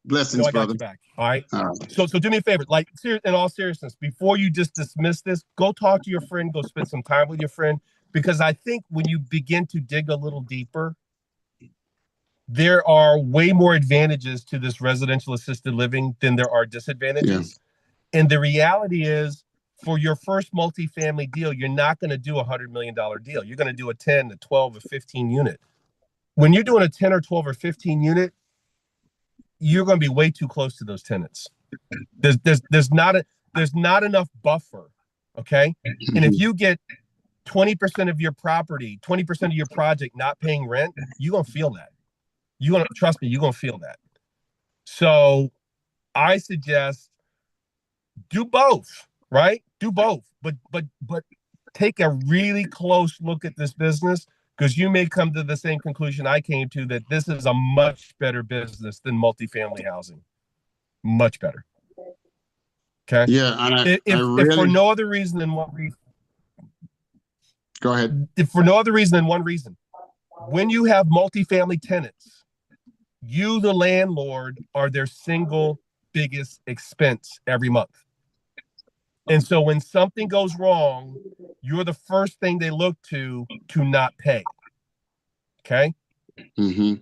Blessings, I got brother. you back. All right. All right. So do me a favor, like in all seriousness, before you just dismiss this, go talk to your friend, go spend some time with your friend, because I think when you begin to dig a little deeper, there are way more advantages to this residential assisted living than there are disadvantages. Yeah. And the reality is, for your first multifamily deal, you're not going to do $100 million deal. You're going to do a 10, a 12, or 15 unit. When you're doing a 10 or 12 or 15 unit, you're going to be way too close to those tenants. There's not enough buffer. Okay. And if you get 20% of your property, 20% of your project not paying rent, you're going to feel that. Trust me, you're going to feel that. So I suggest do both, right? Do both, but take a really close look at this business, because you may come to the same conclusion I came to, that this is a much better business than multifamily housing. Much better. Okay. Yeah, and if for no other reason than one reason. Go ahead. If for no other reason than one reason, when you have multifamily tenants, you, the landlord, are their single biggest expense every month. And so when something goes wrong, you're the first thing they look to not pay. Okay. Mm-hmm.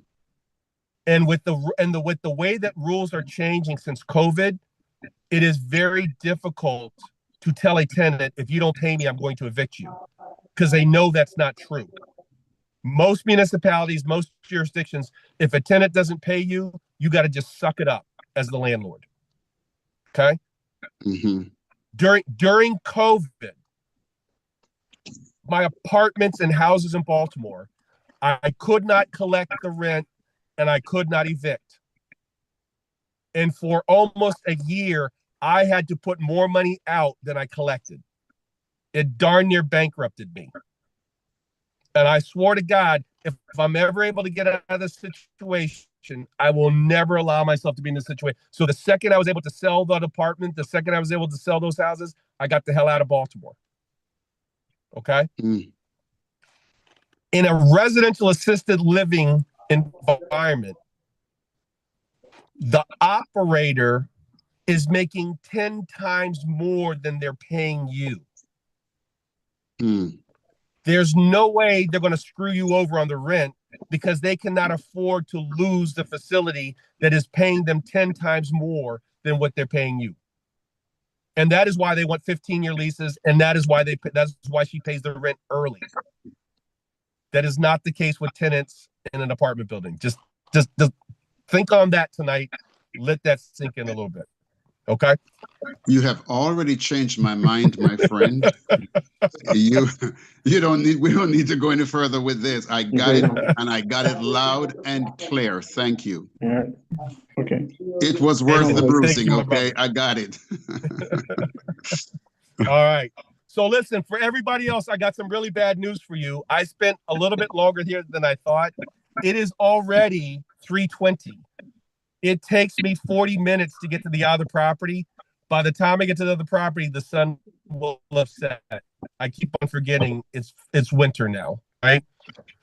And with the way that rules are changing since COVID, it is very difficult to tell a tenant, if you don't pay me, I'm going to evict you, because they know that's not true. Most municipalities, most jurisdictions, if a tenant doesn't pay you, you got to just suck it up as the landlord. Okay. Mm-hmm. During COVID, my apartments and houses in Baltimore, I could not collect the rent and I could not evict. And for almost a year, I had to put more money out than I collected. It darn near bankrupted me. And I swore to God, if I'm ever able to get out of this situation, I will never allow myself to be in this situation. So the second I was able to sell that apartment, the second I was able to sell those houses, I got the hell out of Baltimore. Okay? Mm. In a residential assisted living environment, the operator is making 10 times more than they're paying you. Mm. There's no way they're going to screw you over on the rent, because they cannot afford to lose the facility that is paying them 10 times more than what they're paying you. And that is why they want 15-year leases, and that's why she pays the rent early. That is not the case with tenants in an apartment building. Just think on that tonight. Let that sink in a little bit. Okay. You have already changed my mind, my friend. We don't need to go any further with this. I got it, and I got it loud and clear. Thank you. Yeah. Okay. It was worth the bruising. You, okay, I got it. All right. So listen, for everybody else, I got some really bad news for you. I spent a little bit longer here than I thought. It is already 3:20. It takes me 40 minutes to get to the other property. By the time I get to the other property, the sun will have set. I keep on forgetting it's winter now, right?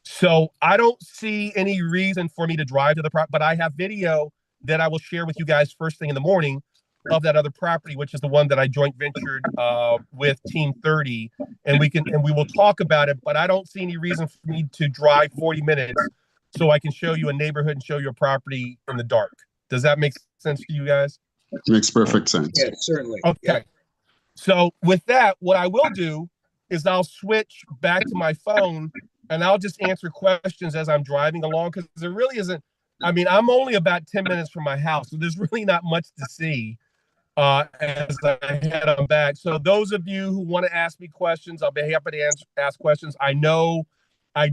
So I don't see any reason for me to drive to the property, but I have video that I will share with you guys first thing in the morning of that other property, which is the one that I joint ventured with Team 30, and we will talk about it. But I don't see any reason for me to drive 40 minutes so I can show you a neighborhood and show you a property in the dark. Does that make sense to you guys? Makes perfect sense. Yeah, certainly. Okay. Yeah. So with that, what I will do is I'll switch back to my phone and I'll just answer questions as I'm driving along, because there really isn't. I mean, I'm only about 10 minutes from my house, so there's really not much to see as I head on back. So those of you who want to ask me questions, I'll be happy to ask questions. I know I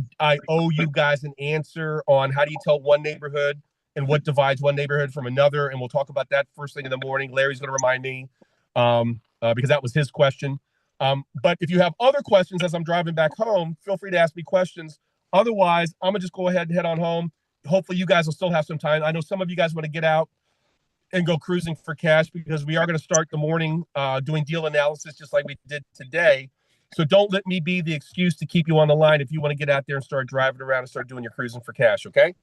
owe you guys an answer on how do you tell one neighborhood and what divides one neighborhood from another, and we'll talk about that first thing in the morning. Larry's going to remind me because that was his question. But if you have other questions as I'm driving back home, feel free to ask me questions. Otherwise, I'm going to just go ahead and head on home. Hopefully you guys will still have some time. I know some of you guys want to get out and go cruising for cash, because we are going to start the morning doing deal analysis just like we did today. So don't let me be the excuse to keep you on the line if you want to get out there and start driving around and start doing your cruising for cash, okay?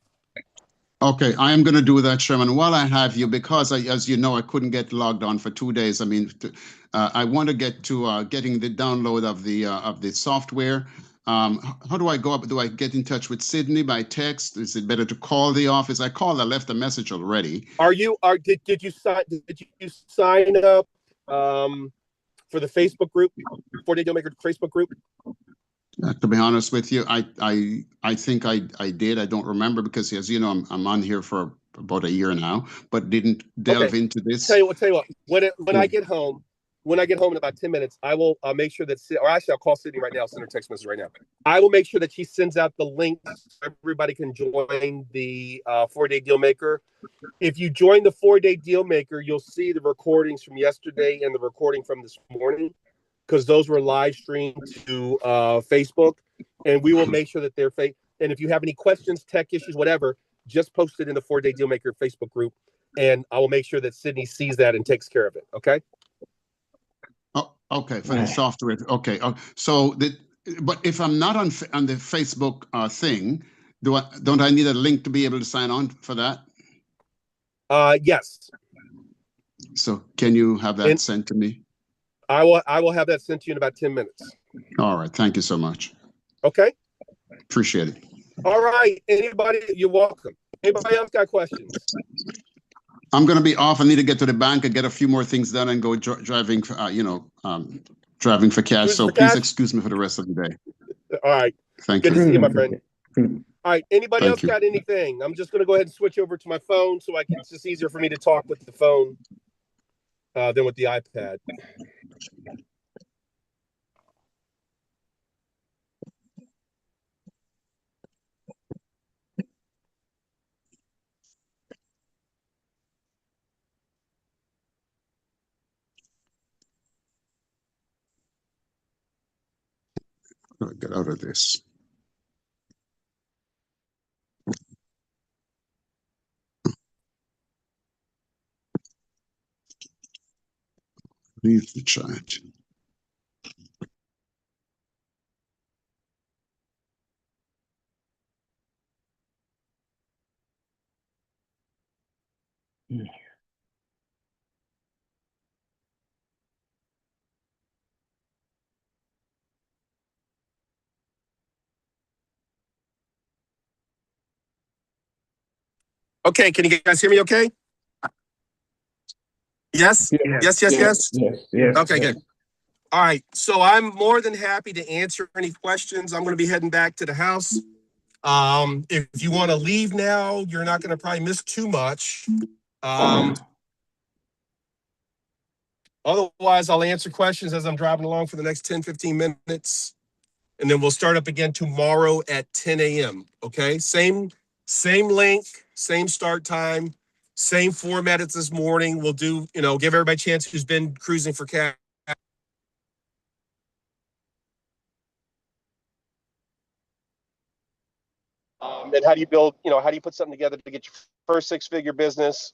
Okay, I am going to do that, Sherman. While I have you, because as you know, I couldn't get logged on for 2 days. I mean, I want to get to getting the download of the software. How do I go up? Do I get in touch with Sydney by text? Is it better to call the office? I left a message already. Did you sign up for the Facebook group, 4-Day Dealmaker Facebook group? To be honest with you, I think I did. I don't remember because, as you know, I'm on here for about a year now, but didn't delve into this. Tell you what. When I get home in about 10 minutes, I will make sure that, or actually I'll call Sydney right now, send her a text message right now. I will make sure that she sends out the link so everybody can join the 4-Day Dealmaker. If you join the 4-Day Dealmaker, you'll see the recordings from yesterday and the recording from this morning, because those were live streamed to Facebook, and we will make sure that they're and if you have any questions, tech issues, whatever, just post it in the 4-Day Dealmaker Facebook group, and I will make sure that Sydney sees that and takes care of it. Okay. Oh, okay, for the software. Okay. But if I'm not on the Facebook thing, don't I need a link to be able to sign on for that? Yes. So can you have that sent to me? I will have that sent to you in about 10 minutes. All right. Thank you so much. Okay. Appreciate it. All right. Anybody, you're welcome. Anybody else got questions? I'm going to be off. I need to get to the bank and get a few more things done and go driving, driving for cash. So please excuse me for the rest of the day. All right. Thank you. Good to see you, my friend. All right. Anybody else you. got anything? I'm just going to go ahead and switch over to my phone so it's just easier for me to talk with the phone than with the iPad. Get out of this. Leave the chat. Okay, can you guys hear me okay? Yes? Yes. Okay, good. All right, so I'm more than happy to answer any questions. I'm going to be heading back to the house. If you want to leave now, you're not going to probably miss too much. Otherwise, I'll answer questions as I'm driving along for the next 10, 15 minutes. And then we'll start up again tomorrow at 10 a.m. Okay, same link, same start time, same format as this morning. We'll do, give everybody a chance who's been cruising for cash. And how do you build, how do you put something together to get your first 6-figure business?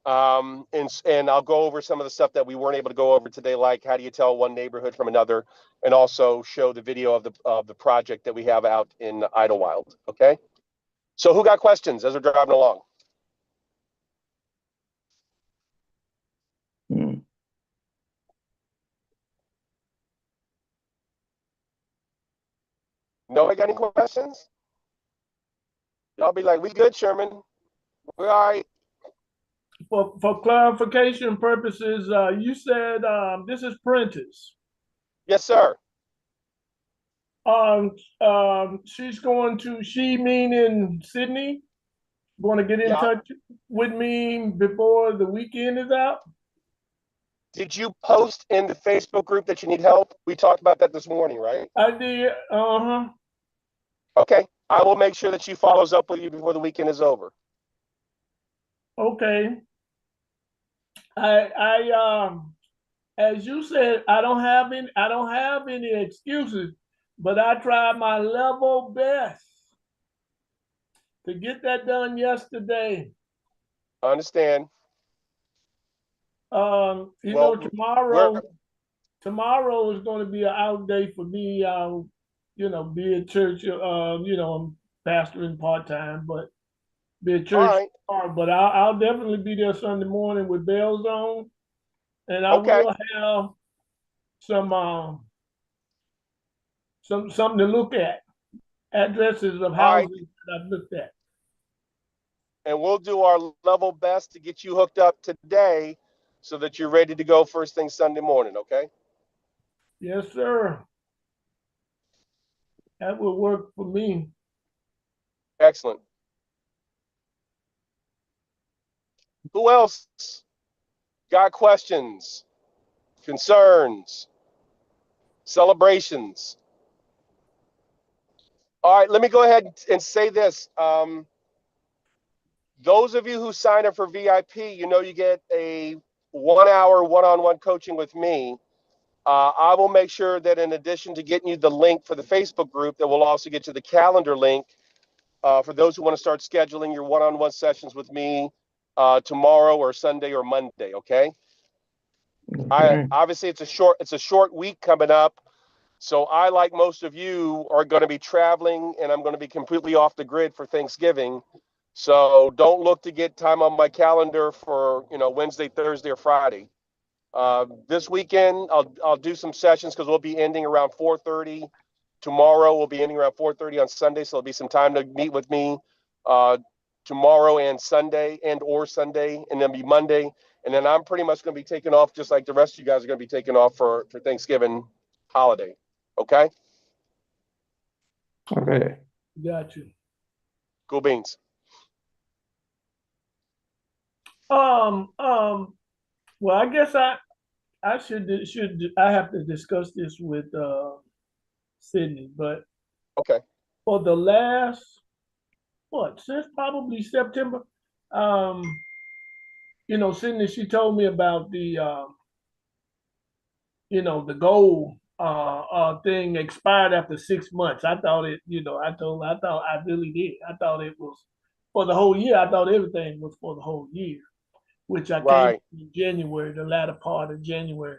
And I'll go over some of the stuff that we weren't able to go over today, like how do you tell one neighborhood from another, and also show the video of the project that we have out in Idlewild. Okay. So who got questions as we're driving along? Nobody got any questions? Y'all be like, we good, Sherman. We're all right. For clarification purposes, you said this is Prentice. Yes, sir. She's going to, she meaning Sydney, going to get in touch with me before the weekend is out? Did you post in the Facebook group that you need help? We talked about that this morning, right? I did. Okay. I will make sure that she follows up with you before the weekend is over. Okay. I as you said, I don't have any excuses, but I tried my level best to get that done yesterday. I understand. Tomorrow is going to be an out day for me. Be at church. I'm pastoring part-time, but be at church. Right. But I'll definitely be there Sunday morning with bells on, and I will have something to look at, addresses of houses that I've looked at. And we'll do our level best to get you hooked up today so that you're ready to go first thing Sunday morning, okay? Yes, sir. That would work for me. Excellent. Who else got questions, concerns, celebrations? All right, let me go ahead and say this. Those of you who sign up for VIP, you get a 1 hour one-on-one coaching with me. I will make sure that in addition to getting you the link for the Facebook group, that we'll also get you the calendar link for those who want to start scheduling your one-on-one sessions with me tomorrow or Sunday or Monday. Okay. Obviously it's a short week coming up. So I, like most of you, are going to be traveling, and I'm going to be completely off the grid for Thanksgiving. So don't look to get time on my calendar for Wednesday, Thursday, or Friday. This weekend I'll do some sessions because we'll be ending around 4:30. Tomorrow we'll be ending around 4:30 on Sunday, so there'll be some time to meet with me tomorrow and Sunday or Sunday, and then be Monday. And then I'm pretty much going to be taking off just like the rest of you guys are going to be taking off for Thanksgiving holiday. Okay? Okay. Got you. Cool beans. Well, I guess I have to discuss this with Sydney, but okay. For the last since probably September, Sydney, she told me about the the gold thing expired after 6 months. I thought it, I really did. I thought it was for the whole year. I thought everything was for the whole year, which I came in January, the latter part of January.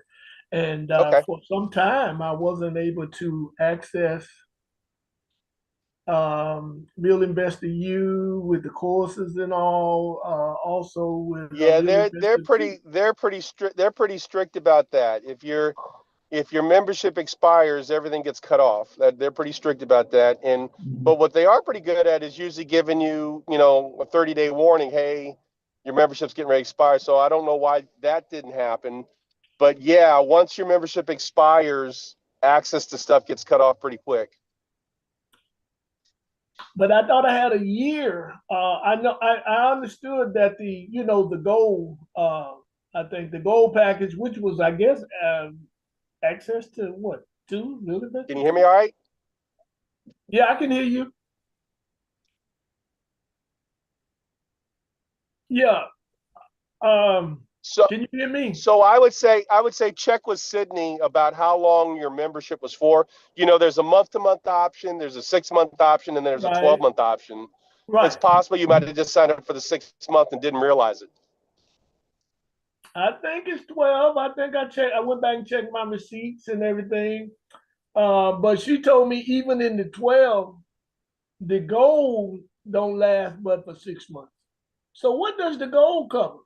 And for some time, I wasn't able to access Real Investor U with the courses and all. Also with they're pretty strict about that. If your membership expires, everything gets cut off. They're pretty strict about that. But what they are pretty good at is usually giving you a 30-day warning. Hey, your membership's getting ready to expire. So I don't know why that didn't happen. But yeah, once your membership expires, access to stuff gets cut off pretty quick. But I thought I had a year. I understood that the gold. I think the gold package, which was I guess access to what 2 really. Can you hear me all right? Yeah, I can hear you. Yeah. So can you hear me? So I would say check with Sydney about how long your membership was for. There's a month-to-month option, there's a 6-month option, and there's a 12-month option. Right. It's possible you might have just signed up for the 6th month and didn't realize it. I think it's 12. I think I went back and checked my receipts and everything. But she told me even in the 12, the gold don't last but for 6 months. So what does the gold cover?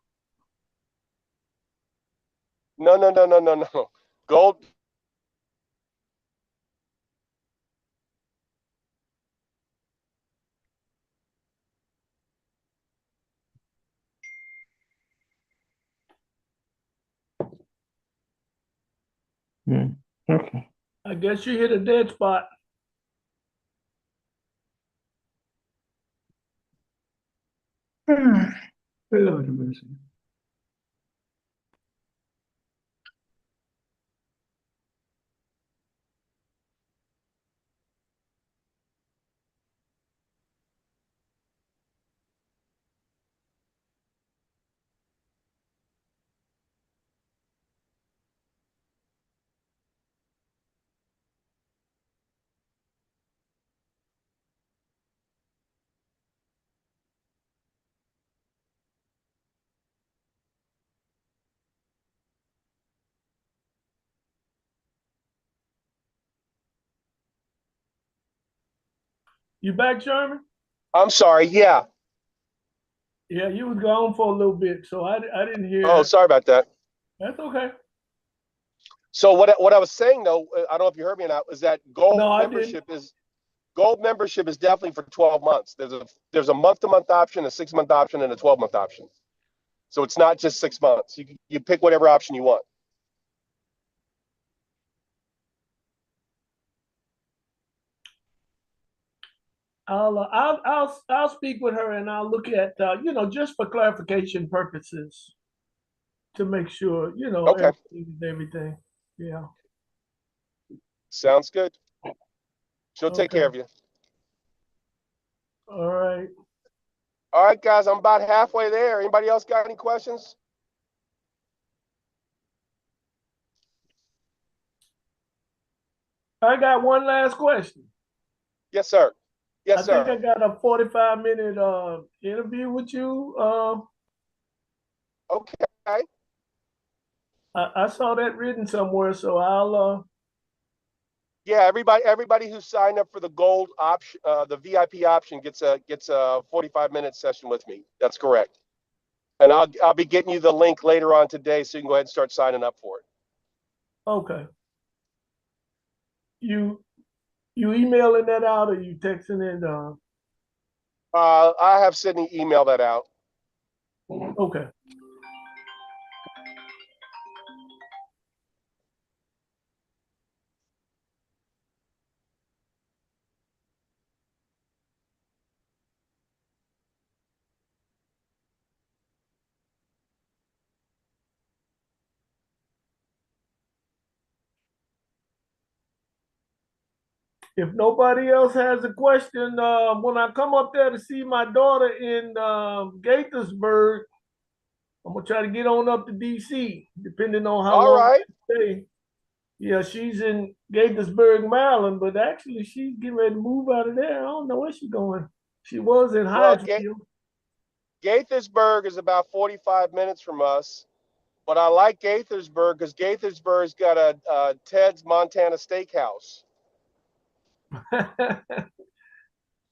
No. Gold. Okay. I guess you hit a dead spot. Lord have mercy. You back, Sherman? I'm sorry. Yeah. Yeah, you was gone for a little bit, so I didn't hear. Oh, sorry about that. That's okay. So what I was saying though, I don't know if you heard me or not, is that gold membership is definitely for 12 months. There's a month-to-month option, a 6-month option, and a 12-month option. So it's not just 6 months. You pick whatever option you want. I'll speak with her and I'll look at just for clarification purposes to make sure Okay. everything is everything. Yeah. Sounds good. She'll take Okay. care of you. All right. All right, guys, I'm about halfway there. Anybody else got any questions? I got one last question. Yes, sir. Yes, I sir. think I got a 45-minute interview with you. Okay. I saw that written somewhere, so I'll Yeah, everybody who signed up for the gold option, the VIP option gets a 45-minute session with me. That's correct. And I'll be getting you the link later on today, so you can go ahead and start signing up for it. okay. You emailing that out or you texting it? I have Sydney email that out. Okay. If nobody else has a question, when I come up there to see my daughter in Gaithersburg, I'm gonna try to get on up to DC, depending on how All long right. I stay. Yeah, she's in Gaithersburg, Maryland, but actually she's getting ready to move out of there. I don't know where she's going. She was in Well, Hyattsville. Gaithersburg is about 45 minutes from us, but I like Gaithersburg because Gaithersburg's got a Ted's Montana Steakhouse.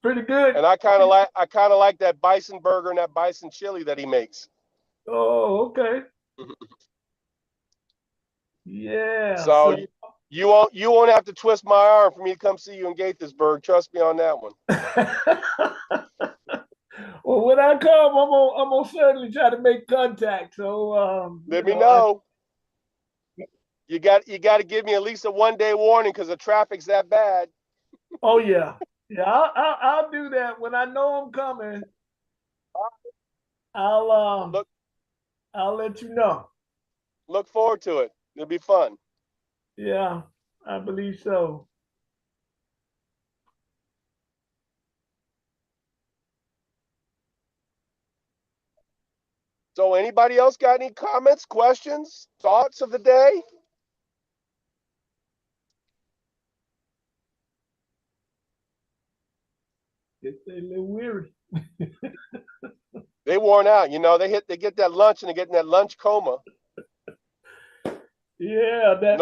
Pretty good. And I kind of like that bison burger and that bison chili that he makes. Oh, okay. Yeah. So you won't have to twist my arm for me to come see you in Gaithersburg. Trust me on that one. Well, when I come, I'm gonna certainly try to make contact. So let me know. You got to give me at least a 1-day warning because the traffic's that bad. Oh yeah, yeah. I'll do that when I know I'm coming. I'll let you know. Look forward to it. It'll be fun. Yeah, I believe so. So anybody else got any comments, questions, thoughts of the day? Get a little weary. They worn out, they get that lunch and they get in that lunch coma. Yeah, that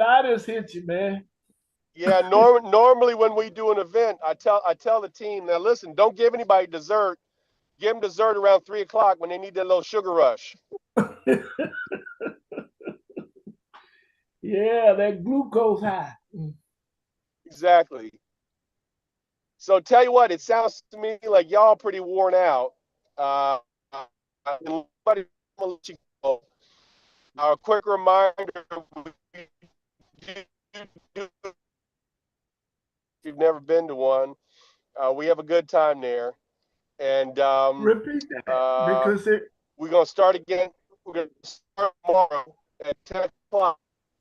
itis hits you, man. Yeah, normally when we do an event, I tell the team, now listen, don't give anybody dessert. Give them dessert around 3 o'clock when they need that little sugar rush. Yeah, that glucose high. Exactly. So tell you what, it sounds to me like y'all pretty worn out. A quick reminder, if you've never been to one, we have a good time there. And repeat that because we're gonna start again. We're gonna start tomorrow at 10 o'clock.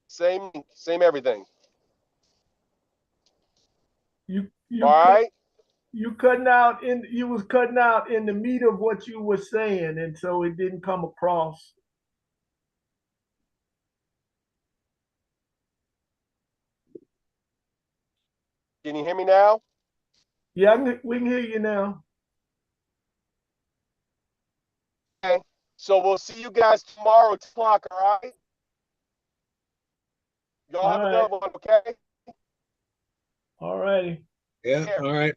Same everything. You all right? You was cutting out in the meat of what you were saying, and so it didn't come across. Can you hear me now? Yeah, we can hear you now. Okay. So we'll see you guys tomorrow at 10 o'clock, all right? Y'all have a good one, okay? All righty. Yeah, all right.